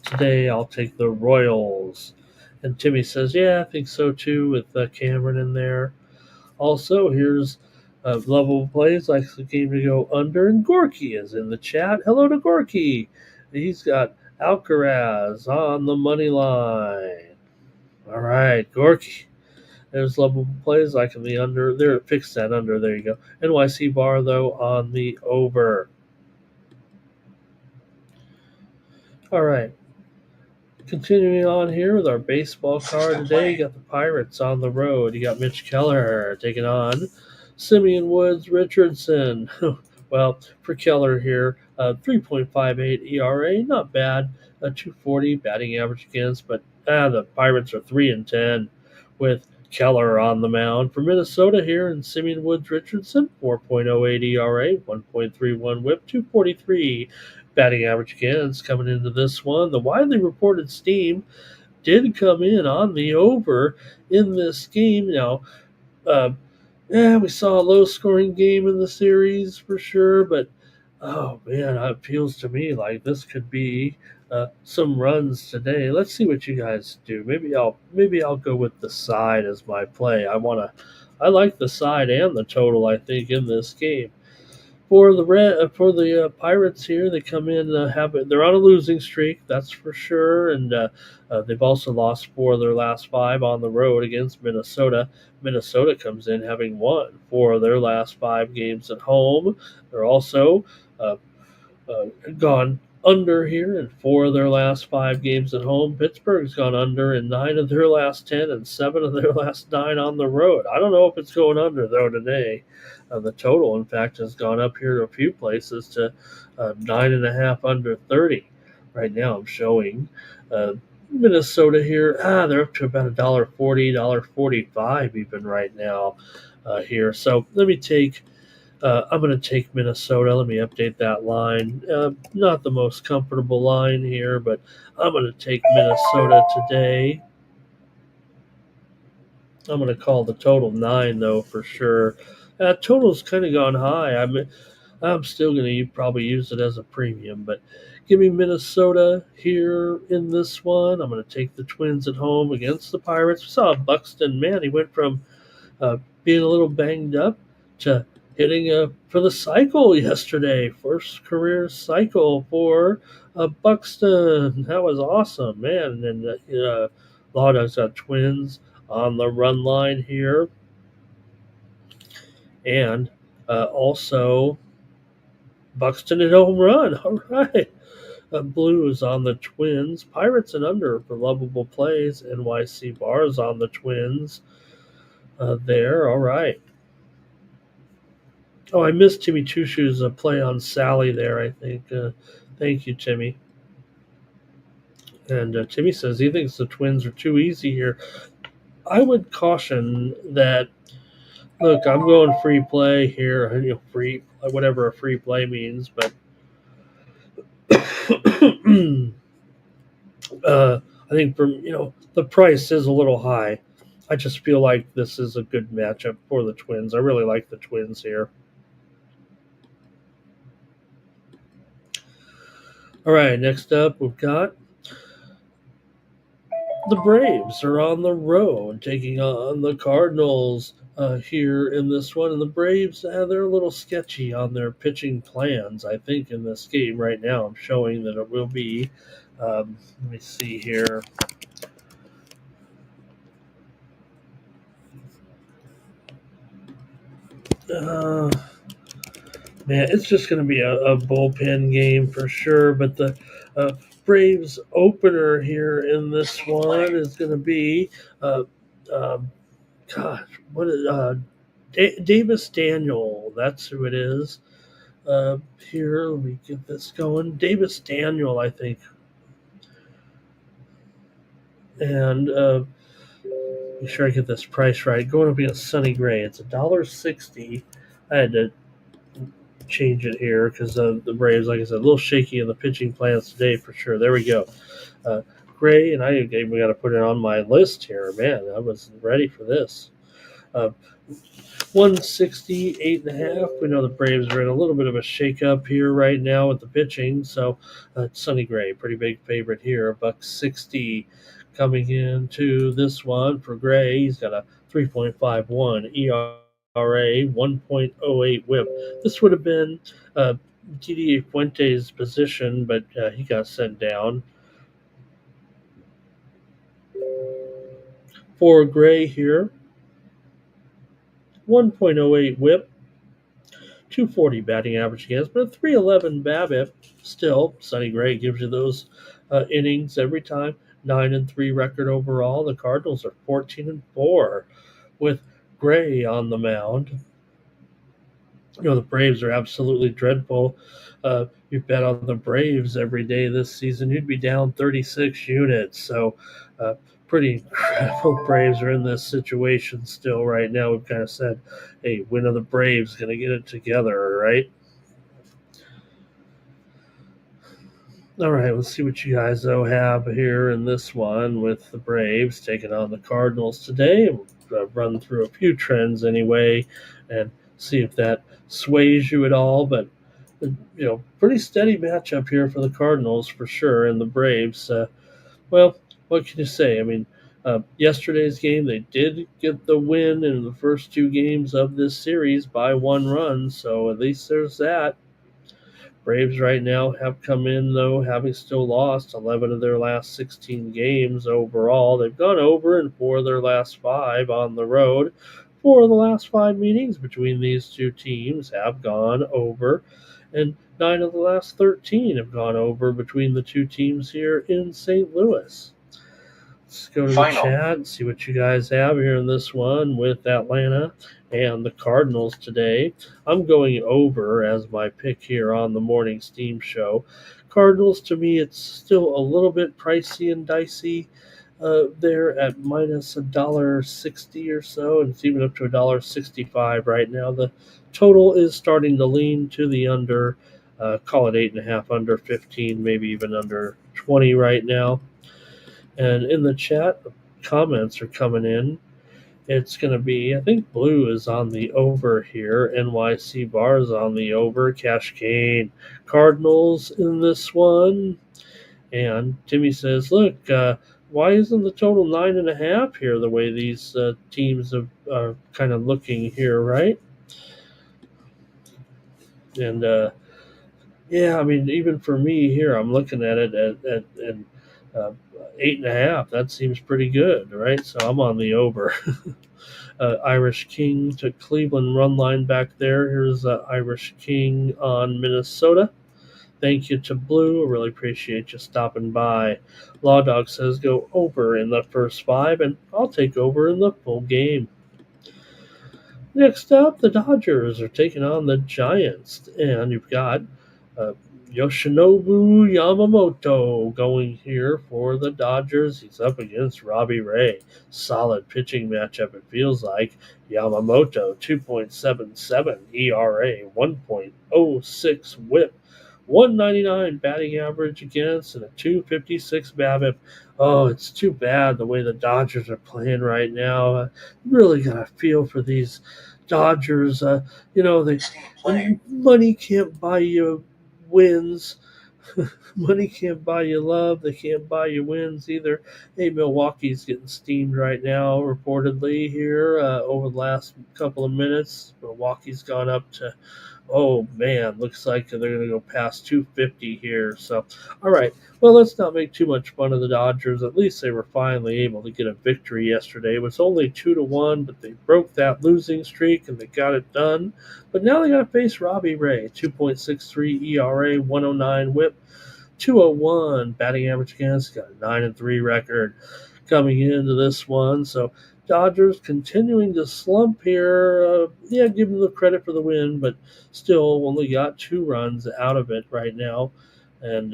Today, I'll take the Royals. And Timmy says, yeah, I think so too, with Cameron in there. Also, here's level plays, likes the game to go under, and Gorky is in the chat. Hello to Gorky. He's got Alcaraz on the money line. All right, Gorky. There's level plays, like in the under. There, fix that under. There you go. NYC bar, though, on the over. All right. Continuing on here with our baseball card today, you got the Pirates on the road. You got Mitch Keller taking on Simeon Woods Richardson. Well, for Keller here, 3.58 ERA, not bad. 240 batting average against, but the Pirates are 3-10 with Keller on the mound. For Minnesota here, and Simeon Woods Richardson, 4.08 ERA, 1.31 WHIP, 243 batting average against coming into this one. The widely reported steam did come in on the over in this game. Now, we saw a low-scoring game in the series for sure, but oh man, it feels to me like this could be some runs today. Let's see what you guys do. Maybe I'll go with the side as my play. I like the side and the total. I think in this game. For the Pirates here, they come in they're on a losing streak, that's for sure, and they've also lost 4 of their last 5 on the road against Minnesota. Minnesota comes in having won 4 of their last 5 games at home. They're also uh, gone under here in 4 of their last 5 games at home. Pittsburgh's gone under in 9 of their last 10 and 7 of their last 9 on the road. I don't know if it's going under, though, today. The total, in fact, has gone up here to a few places to 9.5 under 30. Right now, I'm showing Minnesota here. They're up to about $1.40, $1.45 even right now here. So I'm going to take Minnesota. Let me update that line. Not the most comfortable line here, but I'm going to take Minnesota today. I'm going to call the total 9, though, for sure. Total's kind of gone high. I'm still going to probably use it as a premium, but give me Minnesota here in this one. I'm going to take the Twins at home against the Pirates. We saw Buxton, man, he went from being a little banged up to hitting for the cycle yesterday. First career cycle for Buxton. That was awesome, man. And Lawdog's got Twins on the run line here. And also Buxton at home run. All right. Blues on the Twins. Pirates and under for lovable plays. NYC Bars on the Twins there. All right. Oh, I missed Timmy Two Shoes' play on Sally there, I think. Thank you, Timmy. And Timmy says he thinks the Twins are too easy here. I would caution that. Look, I'm going free play here. Free, whatever a free play means, but I think the price is a little high. I just feel like this is a good matchup for the Twins. I really like the Twins here. All right, next up we've got the Braves are on the road taking on the Cardinals here in this one. And the Braves, they're a little sketchy on their pitching plans, I think, in this game right now. I'm showing that it will be. Let me see here. Man, it's just going to be a bullpen game for sure. But the Braves opener here in this one is going to be, um, gosh, what is Davis Daniel? That's who it is. Here, let me get this going. Davis Daniel, I think. And make sure I get this price right. Going to be a Sonny Gray. It's $1.60. I had to change it here because the Braves, like I said, a little shaky in the pitching plans today for sure. There we go. Gray, and we got to put it on my list here. Man, I was ready for this. 168 and a half. We know the Braves are in a little bit of a shakeup here right now with the pitching. So Sonny Gray, pretty big favorite here. $1.60 coming into this one for Gray. He's got a 3.51 ERA. 1.08 whip. This would have been Didi Fuentes' position, but he got sent down. For Gray here, 1.08 whip, 240 batting average against, but a 311 BABIP. Still, Sonny Gray gives you those innings every time. 9-3 record overall. The Cardinals are 14-4 with Gray on the mound. The Braves are absolutely dreadful. You bet on the Braves every day this season, you'd be down 36 units. So, pretty incredible. Braves are in this situation still right now. We've kind of said, hey, win of the Braves, going to get it together, right? All right, let's see what you guys have here in this one with the Braves taking on the Cardinals today. We'll run through a few trends anyway and see if that sways you at all. But, pretty steady matchup here for the Cardinals for sure. And the Braves, well, what can you say? I mean, yesterday's game, they did get the win in the first two games of this series by 1 run. So at least there's that. Braves right now have come in, though, having still lost 11 of their last 16 games overall. They've gone over in 4 of their last 5 on the road. 4 of the last 5 meetings between these two teams have gone over, and 9 of the last 13 have gone over between the two teams here in St. Louis. Let's go to the chat and see what you guys have here in this one with Atlanta and the Cardinals today. I'm going over as my pick here on the morning Steam show. Cardinals, to me, it's still a little bit pricey and dicey there at minus $1.60 or so, and it's even up to $1.65 right now. The total is starting to lean to the under. Call it 8.5 under 15, maybe even under 20 right now. And in the chat, comments are coming in. It's going to be, I think Blue is on the over here. NYC Bars on the over. Cash Cane Cardinals in this one. And Timmy says, look, why isn't the total 9.5 here the way these teams are kind of looking here, right? And, yeah, I mean, even for me here, I'm looking at it and Uh, 8.5. That seems pretty good, right? So I'm on the over. Irish King to Cleveland run line back there. Here's Irish King on Minnesota. Thank you to Blue. I really appreciate you stopping by. Law Dog says go over in the first 5, and I'll take over in the full game. Next up, the Dodgers are taking on the Giants, and you've got uh, Yoshinobu Yamamoto going here for the Dodgers. He's up against Robbie Ray. Solid pitching matchup, it feels like. Yamamoto, 2.77 ERA, 1.06 whip, 199 batting average against, and a 256 BABIP. Oh, it's too bad the way the Dodgers are playing right now. Really got a feel for these Dodgers. Money can't buy you wins. Money can't buy you love. They can't buy you wins either. Hey, Milwaukee's getting steamed right now, reportedly here over the last couple of minutes. Milwaukee's gone up to, oh man, looks like they're going to go past 250 here. So, all right. Well, let's not make too much fun of the Dodgers. At least they were finally able to get a victory yesterday. It was only 2-1, but they broke that losing streak and they got it done. But now they got to face Robbie Ray, 2.63 ERA, 109 WHIP, 201 batting average against. Got a 9-3 record coming into this one. So Dodgers continuing to slump here. Give them the credit for the win, but still only got 2 runs out of it right now. And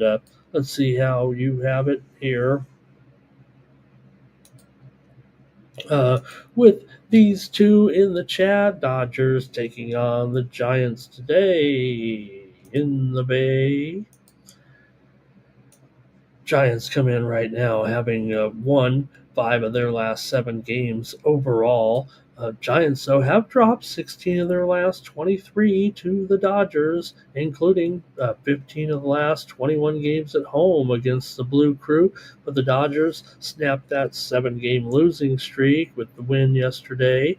let's see how you have it here. With these two in the chat, Dodgers taking on the Giants today in the Bay. Giants come in right now having won 5 of their last 7 games overall. Giants, though, have dropped 16 of their last 23 to the Dodgers, including 15 of the last 21 games at home against the Blue Crew. But the Dodgers snapped that 7-game losing streak with the win yesterday.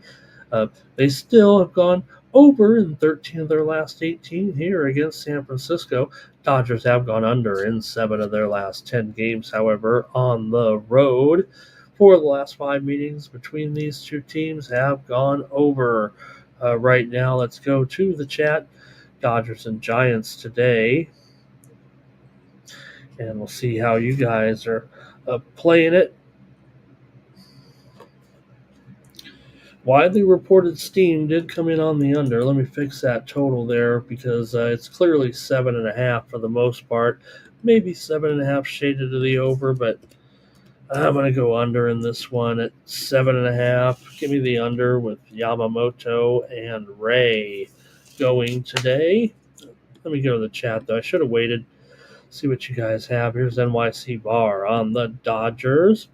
They still have gone over in 13 of their last 18 here against San Francisco. Dodgers have gone under in 7 of their last 10 games, however, on the road. 4 of the last 5 meetings between these two teams have gone over. Right now, let's go to the chat. Dodgers and Giants today. And we'll see how you guys are playing it. Widely reported steam did come in on the under. Let me fix that total there because it's clearly 7.5 for the most part. Maybe 7.5 shaded to the over, but I'm going to go under in this one at 7.5. Give me the under with Yamamoto and Ray going today. Let me go to the chat, though. I should have waited. See what you guys have. Here's NYC Bar on the Dodgers.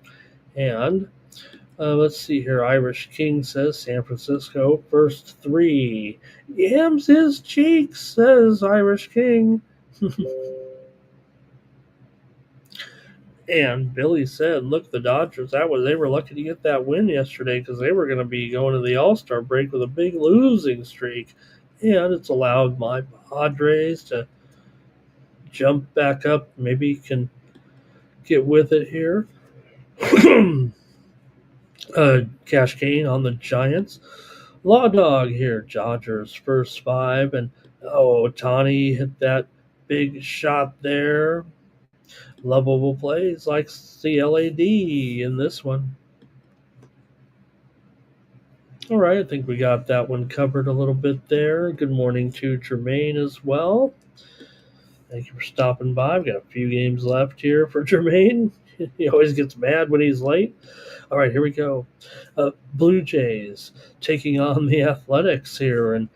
And let's see here. Irish King says San Francisco first 3. Yams his cheeks, says Irish King. And Billy said, look, the Dodgers, they were lucky to get that win yesterday because they were going to be going to the All-Star break with a big losing streak. And it's allowed my Padres to jump back up. Maybe can get with it here. Cash Kane on the Giants. Law Dog here, Dodgers first 5. And, Tani hit that big shot there. Lovable plays like CLAD in this one. All right, I think we got that one covered a little bit there. Good morning to Jermaine as well. Thank you for stopping by. We've got a few games left here for Jermaine. He always gets mad when he's late. All right, here we go. Blue Jays taking on the Athletics here, and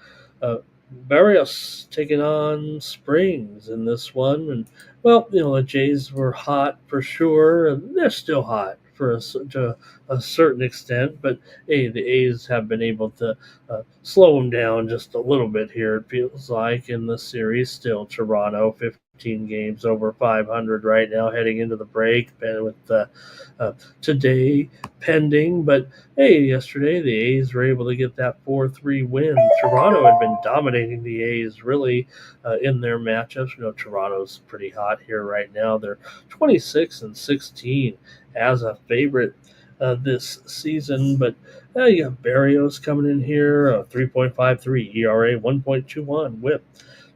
Barrios taking on Springs in this one. And, well, the Jays were hot for sure, and they're still hot to a certain extent. But, hey, the A's have been able to slow them down just a little bit here, it feels like, in the series. Still, Toronto, 15 games over 500 right now, heading into the break, and with today pending. But hey, yesterday the A's were able to get that 4-3 win. Toronto had been dominating the A's really in their matchups. Toronto's pretty hot here right now. They're 26-16 as a favorite this season, but you got Barrios coming in here, 3.53 ERA, 1.21 WHIP,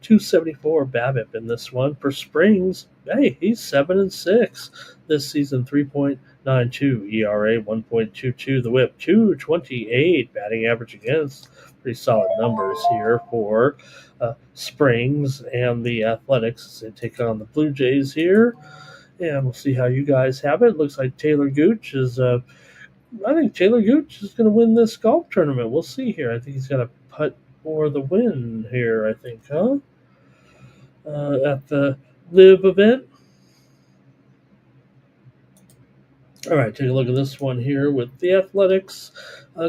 274 BABIP in this one. For Springs, hey, he's 7-6 this season, 3.92 ERA, 1.22 the WHIP, 228 batting average against. Pretty solid numbers here for Springs and the Athletics as they take on the Blue Jays here. And we'll see how you guys have it. Looks like Taylor Gooch is I think Taylor Gooch is going to win this golf tournament. We'll see here. I think he's got a putt for the win here, I think, huh? At the Live event. All right, take a look at this one here with the Athletics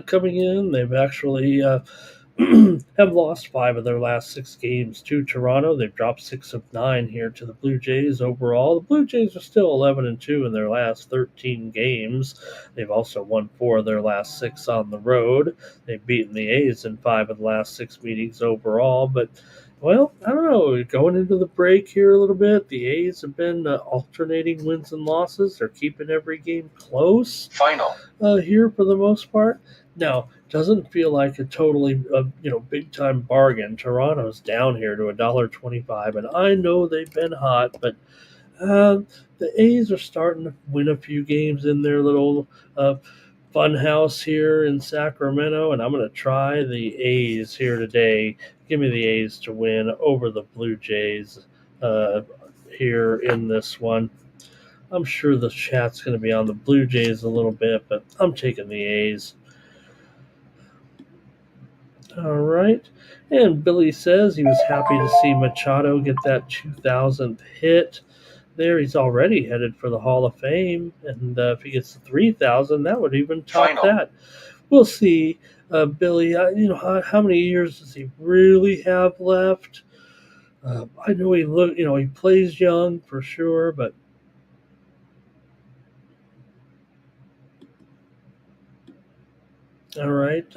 coming in. They've actually have lost 5 of their last 6 games to Toronto. They've dropped 6 of 9 here to the Blue Jays overall. The Blue Jays are still 11-2 in their last 13 games. They've also won 4 of their last 6 on the road. They've beaten the A's in 5 of the last 6 meetings overall. But, well, I don't know. Going into the break here a little bit, the A's have been alternating wins and losses. They're keeping every game close. Final. Here for the most part. Now, doesn't feel like a totally big time bargain. Toronto's down here to $1.25, and I know they've been hot, but the A's are starting to win a few games in their little fun house here in Sacramento, and I'm going to try the A's here today. Give me the A's to win over the Blue Jays here in this one. I'm sure the chat's going to be on the Blue Jays a little bit, but I'm taking the A's. All right. And Billy says he was happy to see Machado get that 2,000th hit. There, he's already headed for the Hall of Fame, and if he gets to 3,000, that would even top that. We'll see, Billy. How many years does he really have left? I know he plays young for sure, but all right.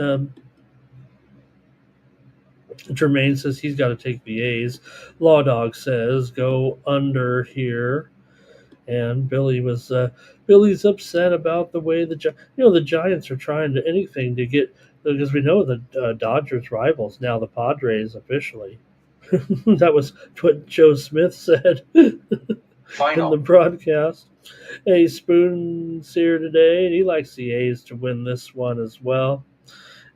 Jermaine says he's got to take the A's. Law Dog says go under here. And Billy's upset about the way the Giants are trying to anything to get, because we know the Dodgers rivals now the Padres officially. That was what Joe Smith said in the broadcast. Hey, Spoon's here today, and he likes the A's to win this one as well.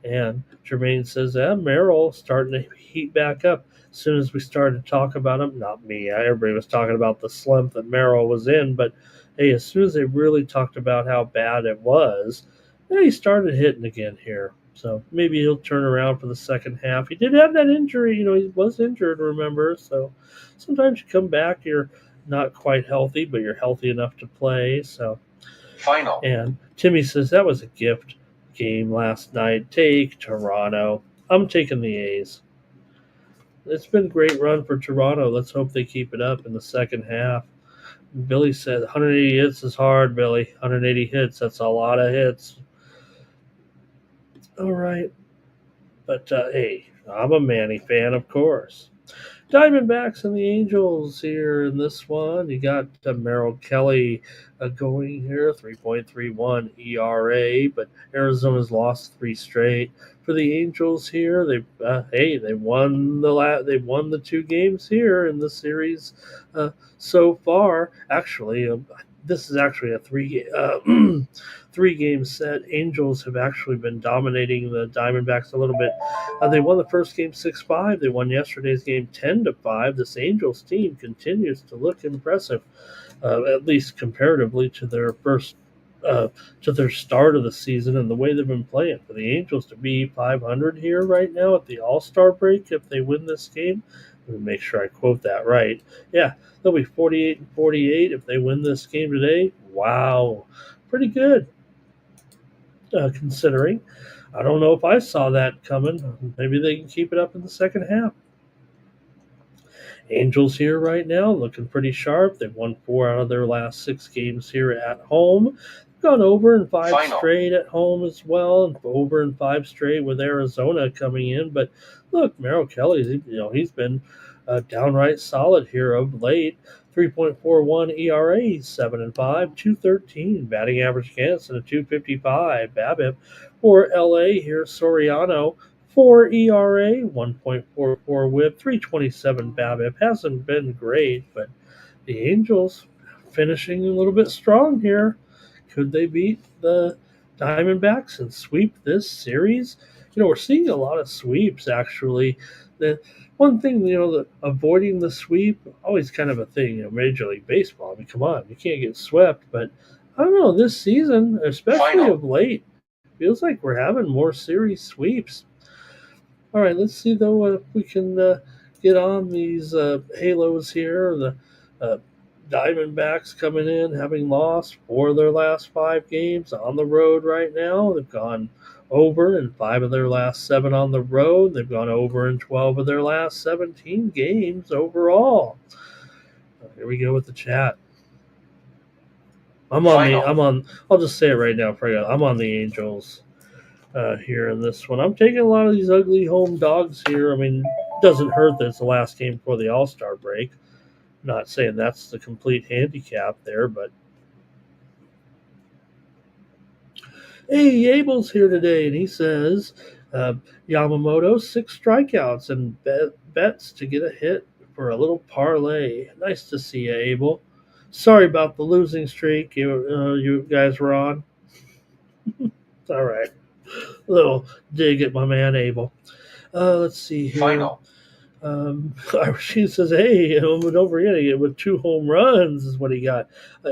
And Jermaine says, Merrill starting to heat back up. As soon as we started to talk about him, not me, everybody was talking about the slump that Merrill was in, but hey, as soon as they really talked about how bad it was, he started hitting again here. So maybe he'll turn around for the second half. He did have that injury, he was injured, remember? So sometimes you come back, you're not quite healthy, but you're healthy enough to play. So Final. And Timmy says that was a gift game last night. Take Toronto. I'm taking the A's. It's been a great run for Toronto. Let's hope they keep it up in the second half. Billy said 180 hits is hard, Billy. 180 hits, that's a lot of hits. All right. But, hey, I'm a Manny fan, of course. Diamondbacks and the Angels here in this one. You got Merrill Kelly going here, 3.31 ERA, but Arizona's lost 3 straight. For the Angels here, they won the 2 games here in the series so far. Actually, this is actually a 3-game set. Angels have actually been dominating the Diamondbacks a little bit. They won the first game 6-5. They won yesterday's game 10-5. This Angels team continues to look impressive, at least comparatively to their start of the season and the way they've been playing. For the Angels to be 500 here right now at the All-Star break, if they win this game, let me make sure I quote that right. Yeah, they'll be 48-48 if they win this game today. Wow, pretty good considering. I don't know if I saw that coming. Maybe they can keep it up in the second half. Angels here right now looking pretty sharp. They've won 4 out of their last 6 games here at home. Gone over in 5 straight at home as well, and over in 5 straight with Arizona coming in. But look, Merrill Kelly's he's been downright solid here of late. 3.41 ERA, 7-5, 213 batting average against, and a 255 BABIP for LA here. Soriano 4 ERA, 1.44 WHIP, 327 BABIP. Hasn't been great, but the Angels finishing a little bit strong here. Could they beat the Diamondbacks and sweep this series? We're seeing a lot of sweeps actually. The one thing, that avoiding the sweep, always kind of a thing, Major League Baseball. I mean, come on, you can't get swept, but I don't know, this season, especially of late, feels like we're having more series sweeps. All right, let's see though if we can get on these halos here. The uh, Diamondbacks coming in, having lost 4 of their last 5 games on the road right now. They've gone over in 5 of their last 7 on the road. They've gone over in 12 of their last 17 games overall. Here we go with the chat. I'll just say it right now, I'm on the Angels. Here in this one. I'm taking a lot of these ugly home dogs here. I mean, doesn't hurt that it's the last game before the All-Star break. Not saying that's the complete handicap there, but hey, Abel's here today, and he says Yamamoto 6 strikeouts and bets to get a hit for a little parlay. Nice to see you, Abel. Sorry about the losing streak you guys were on. All right. Little dig at my man Abel. Let's see here. Final. She says, hey, don't forget it with 2 home runs is what he got.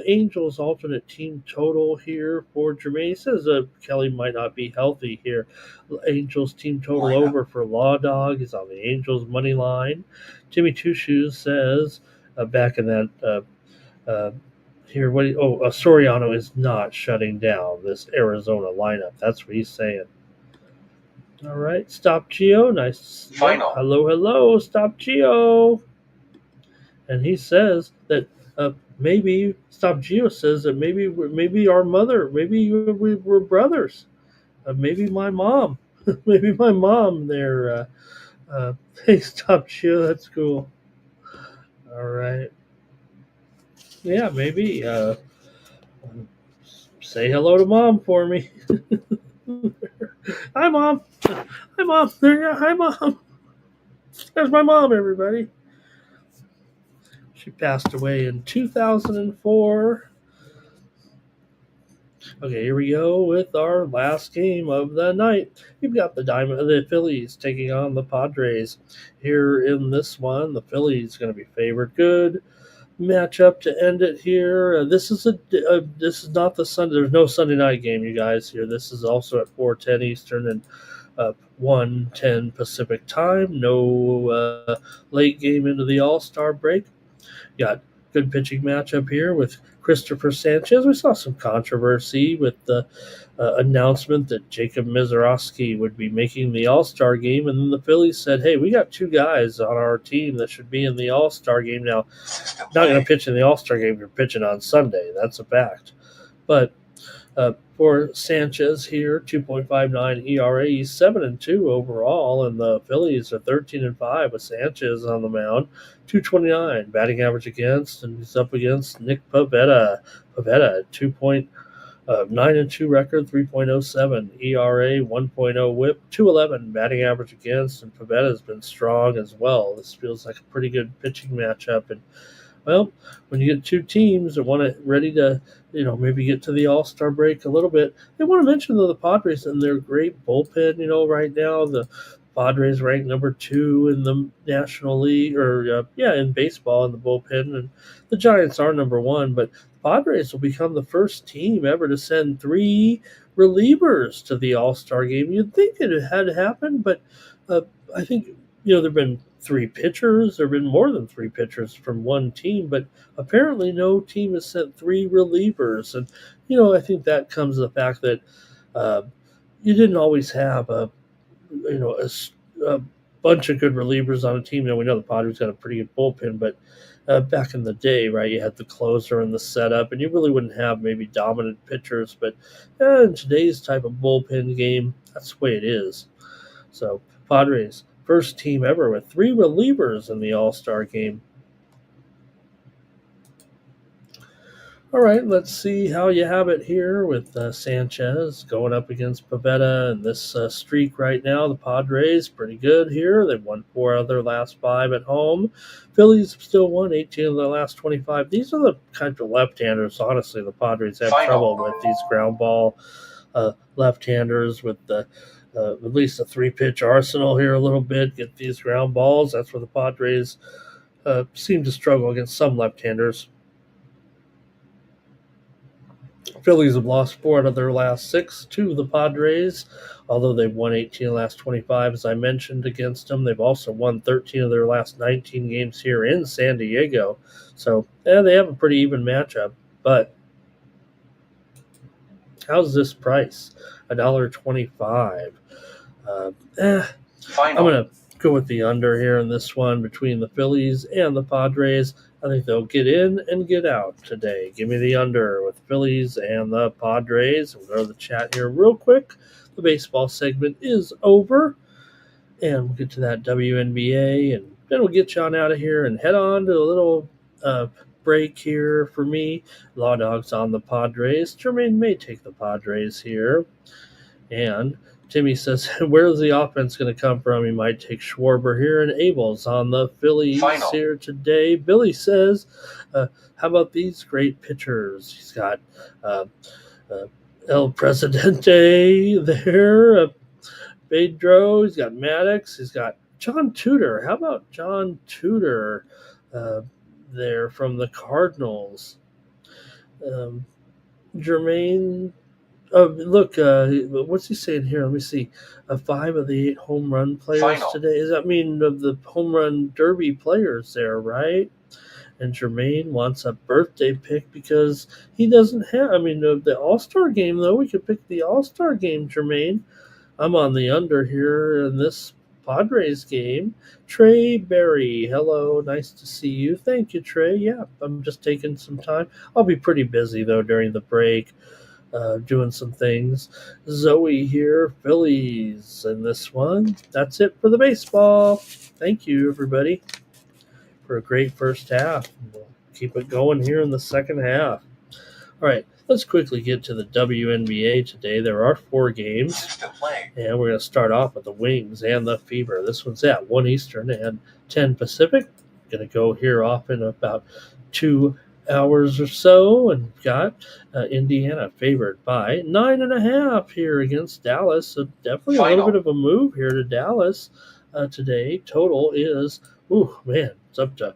Angels alternate team total here for Jermaine. He says Kelly might not be healthy here. Angels team total over for Law Dog. He's on the Angels money line. Jimmy Two Shoes says back in that here, Soriano is not shutting down this Arizona lineup. That's what he's saying. All right, Stop Geo. Nice. Final. Hello, Stop Geo. And he says that maybe Stop Geo says that maybe our mother, maybe we were brothers. Maybe my mom, maybe my mom there. Hey, Stop Geo. That's cool. All right. Yeah, maybe. Say hello to mom for me. Hi, Mom. Hi, Mom. Hi, Mom. There's my mom, everybody. She passed away in 2004. Okay, here we go with our last game of the night. We've got the Phillies taking on the Padres. Here in this one, the Phillies going to be favored. Good matchup to end it here. This is not the Sunday. There's no Sunday night game, you guys. Here, this is also at 4:10 Eastern and 1:10 Pacific time. No late game into the All-Star break. Got good pitching matchup here with Christopher Sanchez. We saw some controversy with the announcement that Jacob Mizorowski would be making the All-Star game, and then the Phillies said, hey, we got 2 guys on our team that should be in the All-Star game. Now, not going to pitch in the All-Star game, you're pitching on Sunday. That's a fact. But for Sanchez here, 2.59 ERA, he's 7-2 overall, and the Phillies are 13-5 with Sanchez on the mound, 229 batting average against, and he's up against Nick Pivetta. Pivetta, 9-2 record, 3.07 ERA, 1.0 WHIP, 211 batting average against, and Pivetta's been strong as well. This feels like a pretty good pitching matchup, and well, when you get 2 teams that want to ready to, maybe get to the All-Star break a little bit, they want to mention the Padres and their great bullpen. Right now the Padres ranked number 2 in the National League, or in baseball in the bullpen, and the Giants are number 1. But Padres will become the first team ever to send 3 relievers to the All-Star game. You'd think it had happened, but I think there've been 3 pitchers. There have been more than 3 pitchers from one team, but apparently no team has sent 3 relievers. And, I think that comes to the fact that, you didn't always have a bunch of good relievers on a team. We know the Padres got a pretty good bullpen, but back in the day, right, you had the closer and the setup, and you really wouldn't have maybe dominant pitchers. But in today's type of bullpen game, that's the way it is. So Padres, first team ever with 3 relievers in the All-Star game. All right, let's see how you have it here with Sanchez going up against Pivetta and this streak right now. The Padres pretty good here. They've won 4 of their last 5 at home. Phillies still won 18 of their last 25. These are the kind of left-handers. Honestly, the Padres have trouble with these ground ball left-handers with the at least a 3-pitch arsenal here a little bit. Get these ground balls. That's where the Padres seem to struggle against some left-handers. Phillies have lost 4 out of their last 6 to the Padres, although they've won 18 of the last 25, as I mentioned, against them. They've also won 13 of their last 19 games here in San Diego. So, they have a pretty even matchup. But how's this price? $1.25. I'm going to go with the under here in this one between the Phillies and the Padres. I think they'll get in and get out today. Give me the under with Phillies and the Padres. We'll go to the chat here real quick. The baseball segment is over. And we'll get to that WNBA. And then we'll get you on out of here and head on to a little break here for me. Law Dogs on the Padres. Jermaine may take the Padres here. And Timmy says, where's the offense going to come from? He might take Schwarber here, and Abel's on the Phillies here today. Billy says, how about these great pitchers? He's got El Presidente there, Pedro, he's got Maddox, he's got John Tudor. How about John Tudor there from the Cardinals? Jermaine... look, what's he saying here? Let me see. 5 of the 8 home run players today. Does that mean of the home run derby players there, right? And Jermaine wants a birthday pick because he doesn't have. The All-Star game, though. We could pick the All-Star game, Jermaine. I'm on the under here in this Padres game. Trey Berry, hello, nice to see you. Thank you, Trey. Yeah, I'm just taking some time. I'll be pretty busy, though, during the break. Doing some things. Zoe here, Phillies in this one. That's it for the baseball. Thank you, everybody, for a great first half. We'll keep it going here in the second half. All right, let's quickly get to the WNBA today. There are 4 games, and we're going to start off with the Wings and the Fever. This one's at 1 Eastern and 10 Pacific. Going to go here off in about 2 hours or so, and we've got Indiana favored by 9.5 here against Dallas. So definitely a little bit of a move here to Dallas today. Total is, it's up to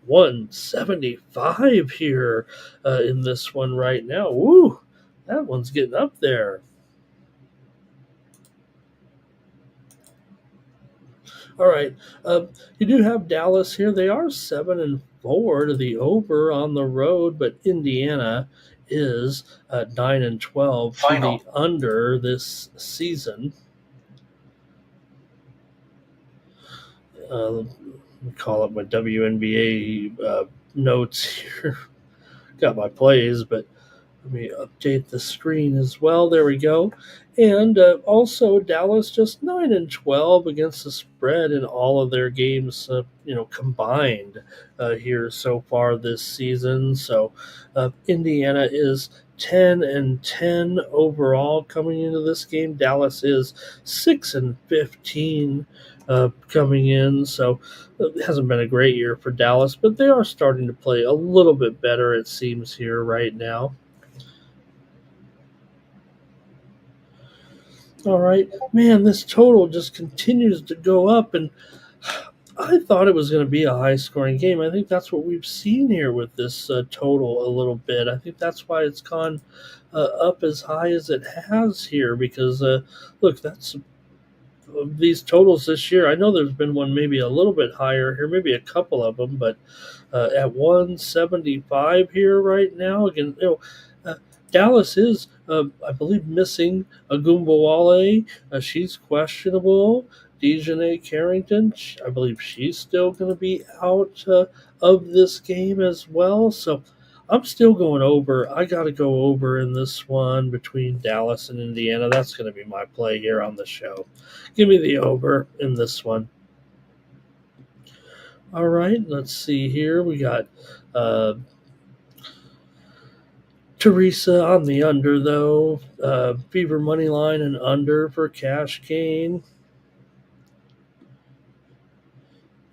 175 here in this one right now. That one's getting up there. All right, you do have Dallas here. They are 7-4 to the over on the road, but Indiana is 9-12 to the under this season. Let me call up my WNBA notes here. Got my plays, but let me update the screen as well. There we go. And also Dallas just 9-12 against the spread in all of their games, combined here so far this season. So Indiana is 10-10 overall coming into this game. Dallas is 6-15 coming in. So it hasn't been a great year for Dallas, but they are starting to play a little bit better, it seems, here right now. All right, man, this total just continues to go up, and I thought it was going to be a high-scoring game. I think that's what we've seen here with this total a little bit. I think that's why it's gone up as high as it has here, because, look, that's these totals this year. I know there's been one maybe a little bit higher here, maybe a couple of them, but at 175 here right now, again, Dallas is, I believe, missing Agumbawale. She's questionable. Dejanay Carrington, I believe she's still going to be out of this game as well. So I'm still going over. I got to go over in this one between Dallas and Indiana. That's going to be my play here on the show. Give me the over in this one. All right, let's see here. We got Teresa on the under, though. Fever money line and under for cash gain.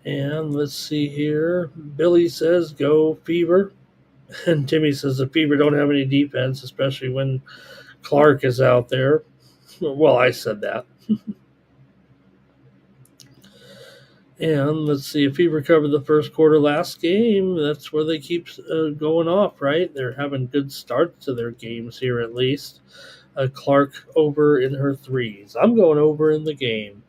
And let's see here. Billy says go Fever. And Timmy says the Fever don't have any defense, especially when Clark is out there. Well, I said that. And let's see, if he recovered the first quarter last game, that's where they keep going off, right? They're having good starts to their games here at least. Clark over in her threes. I'm going over in the game.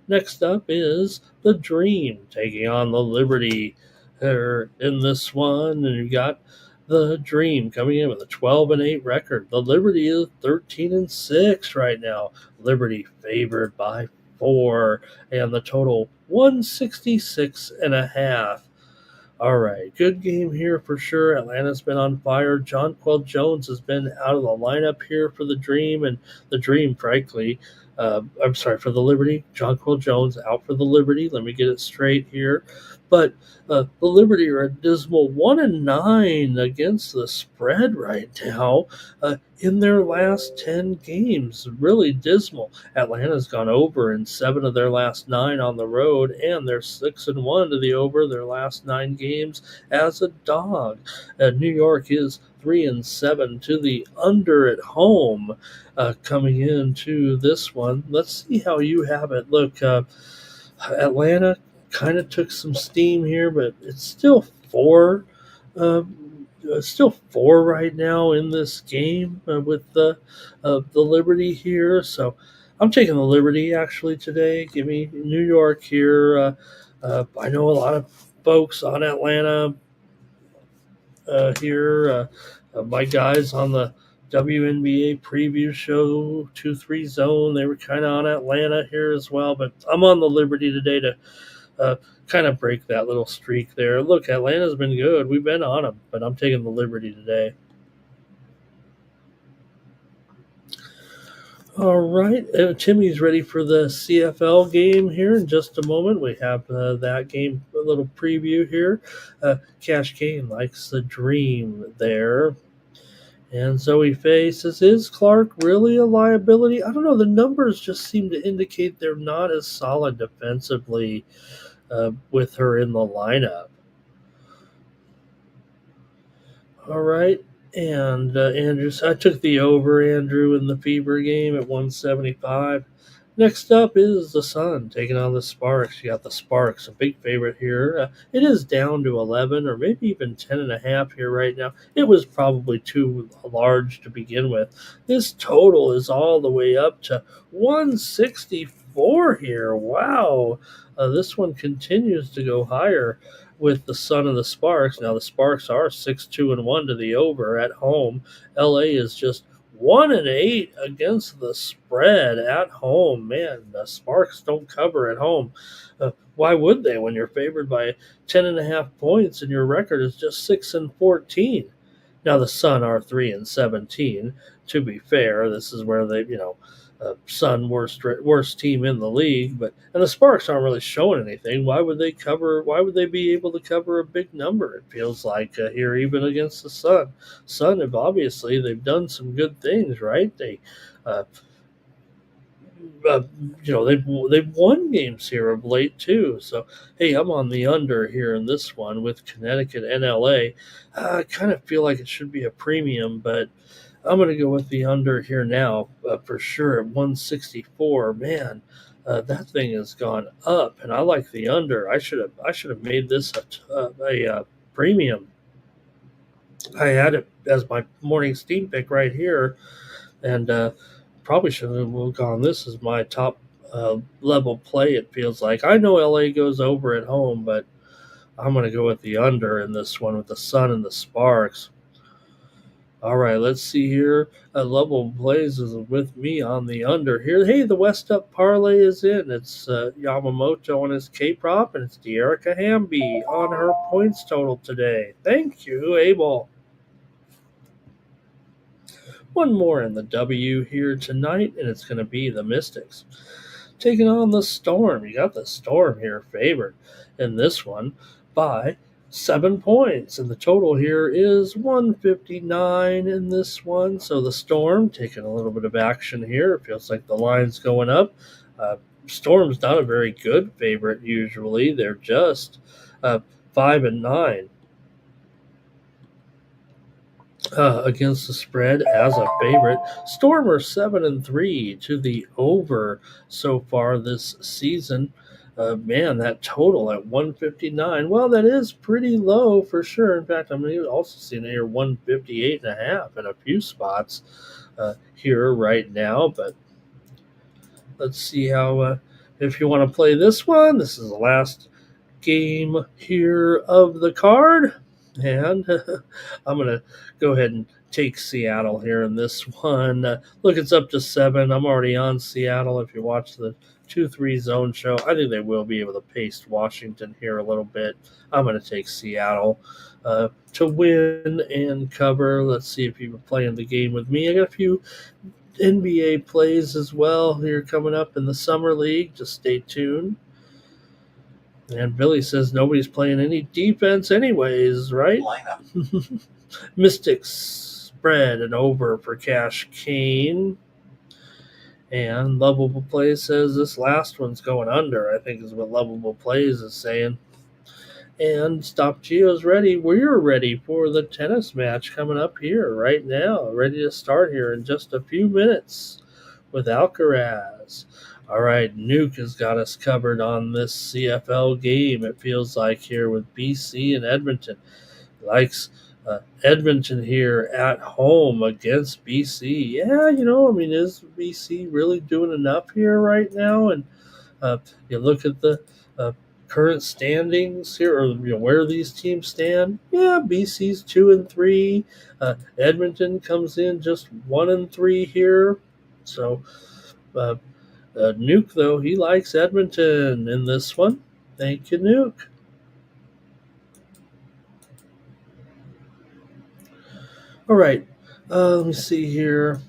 Next up is the Dream taking on the Liberty here in this one. And you got the Dream coming in with a 12-8 record. The Liberty is 13-6 right now. Liberty favored by 4, and the total 166.5. All right, good game here for sure. Atlanta's been on fire. Jonquel Jones has been out of the lineup here for the Dream, and the Dream, frankly, I'm sorry, for the Liberty. Jonquel Jones out for the Liberty. Let me get it straight here. But the Liberty are a dismal 1-9 against the spread right now in their last 10 games. Really dismal. Atlanta's gone over in 7 of their last 9 on the road, and they're 6-1 to the over their last 9 games as a dog. New York is 3-7 to the under at home coming into this one. Let's see how you have it. Look, Atlanta kind of took some steam here, but it's still 4. Still 4 right now in this game with the Liberty here. So I'm taking the Liberty actually today. Give me New York here. I know a lot of folks on Atlanta here. My guys on the WNBA preview show 2-3 zone, they were kind of on Atlanta here as well. But I'm on the Liberty today to kind of break that little streak there. Look, Atlanta's been good. We've been on them, but I'm taking the Liberty today. All right, Timmy's ready for the CFL game here in just a moment. We have that game, a little preview here. Cash Kane likes the Dream there. And Zoe Faye says, is Clark really a liability? I don't know. The numbers just seem to indicate they're not as solid defensively with her in the lineup. All right. And Andrew, I took the over, Andrew, in the Fever game at 175. Next up is the Sun taking on the Sparks. You got the Sparks, a big favorite here. It is down to 11 or maybe even 10.5 here right now. It was probably too large to begin with. This total is all the way up to 164 here. Wow. This one continues to go higher with the Sun and the Sparks. Now the Sparks are 6-2-1 to the over at home. LA is just 1-8 against the spread at home. Man, the Sparks don't cover at home. Why would they when you're favored by 10.5 points and your record is just 6-14? Now the Sun are 3-17. To be fair, this is where they, Sun worst team in the league, and the Sparks aren't really showing anything. Why would they cover? Why would they be able to cover a big number? It feels like here, even against the Sun. Sun have obviously they've done some good things, right? They, they've won games here of late too. So hey, I'm on the under here in this one with Connecticut and LA. I kind of feel like it should be a premium, but I'm going to go with the under here now for sure at 164. Man, that thing has gone up, and I like the under. I should have made this a premium. I had it as my morning steam pick right here, and probably should have gone. This is my top level play. It feels like I know LA goes over at home, but I'm going to go with the under in this one with the Sun and the Sparks. All right, let's see here. Level Plays is with me on the under here. Hey, the West Up parlay is in. It's Yamamoto on his K-prop, and it's Dearica Hamby on her points total today. Thank you, Abel. One more in the W here tonight, and it's going to be the Mystics taking on the Storm. You got the Storm here favored in this one by 7 points, and the total here is 159 in this one. So the Storm taking a little bit of action here. It feels like the line's going up. Storm's not a very good favorite usually. They're just 5-9 against the spread as a favorite. Stormer 7-3 to the over so far this season. Man, that total at 159. Well, that is pretty low for sure. In fact, I'm also seeing here 158.5 in a few spots here right now. But let's see how. If you want to play this one, this is the last game here of the card. And I'm going to go ahead and take Seattle here in this one. Look, it's up to 7. I'm already on Seattle. If you watch the 2-3 zone show, I think they will be able to pace Washington here a little bit. I'm going to take Seattle to win and cover. Let's see if you're playing the game with me. I got a few NBA plays as well here coming up in the Summer League. Just stay tuned. And Billy says nobody's playing any defense anyways, right? Mystics spread and over for Cash Kane. And Lovable Plays says this last one's going under, I think is what Lovable Plays is saying. And Stop Geo's ready. We're ready for the tennis match coming up here right now. Ready to start here in just a few minutes with Alcaraz. All right, Nuke has got us covered on this CFL game, it feels like, here with BC and Edmonton. Likes Edmonton here at home against BC. Yeah, is BC really doing enough here right now? And you look at the current standings here, or where these teams stand. Yeah, BC's 2-3. Edmonton comes in just 1-3 here. So Nuke, though, he likes Edmonton in this one. Thank you, Nuke. All right, let me see here.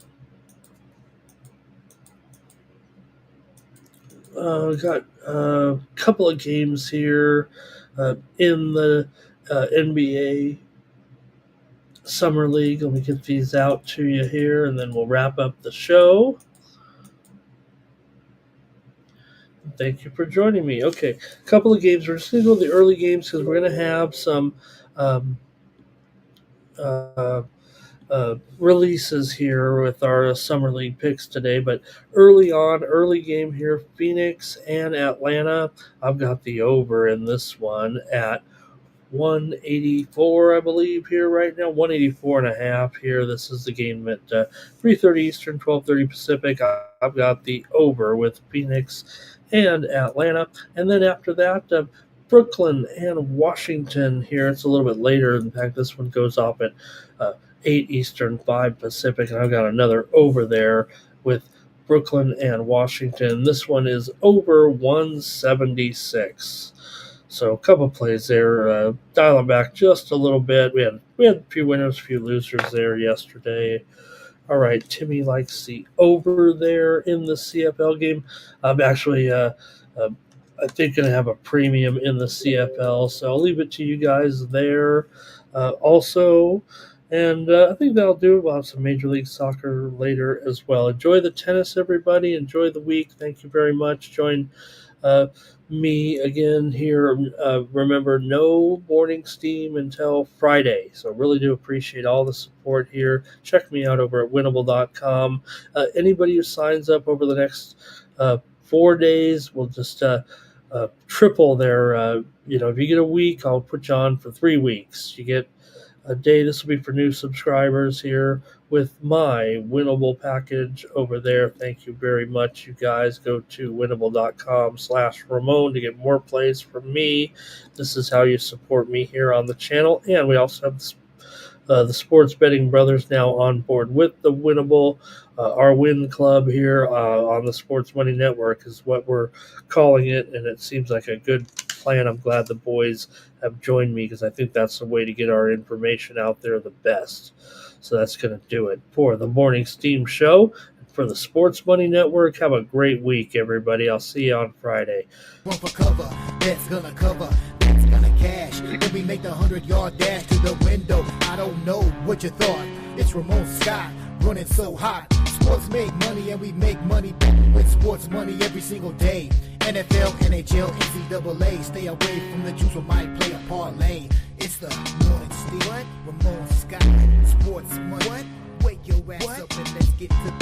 We got a couple of games here in the NBA Summer League. Let me get these out to you here, and then we'll wrap up the show. Thank you for joining me. Okay, a couple of games. We're just going to go to the early games because we're going to have some releases here with our Summer League picks today. But early game here, Phoenix and Atlanta. I've got the over in this one at 184, I believe, here right now. 184.5 here. This is the game at 3:30 Eastern, 12:30 Pacific. I've got the over with Phoenix and Atlanta. And then after that, Brooklyn and Washington here. It's a little bit later. In fact, this one goes off at 8 Eastern, 5 Pacific. And I've got another over there with Brooklyn and Washington. This one is over 176. So a couple plays there, dialing back just a little bit. We had a few winners, a few losers there yesterday. All right, Timmy likes the over there in the CFL game. I'm actually, I think, going to have a premium in the CFL, so I'll leave it to you guys there also. And I think that'll do it. We'll have some Major League Soccer later as well. Enjoy the tennis, everybody. Enjoy the week. Thank you very much. Join me again here. Remember, no morning steam until Friday. So really do appreciate all the support here. Check me out over at winnable.com. Anybody who signs up over the next 4 days will just triple their, if you get a week, I'll put you on for 3 weeks. You get a day. This will be for new subscribers here with my Winnable package over there. Thank you very much, you guys. Go to winnable.com/Ramon to get more plays from me. This is how you support me here on the channel. And we also have this the sports betting brothers now on board with the Winnable. Our Win Club here on the Sports Money Network is what we're calling it, and it seems like a good plan. I'm glad the boys have joined me because I think that's the way to get our information out there the best. So that's going to do it for the Morning Steam Show. For the Sports Money Network, have a great week, everybody. I'll see you on Friday. One for cover, that's gonna cover, that's gonna cash. Then we make the 100-yard dash to the window. I don't know what you thought. It's Ramon Scott running so hot. Sports make money and we make money with sports money every single day. NFL, NHL, NCAA. Stay away from the juice, we might play a parlay. It's the Morning Steam. Ramon Scott, sports money. Wake your ass up and let's get to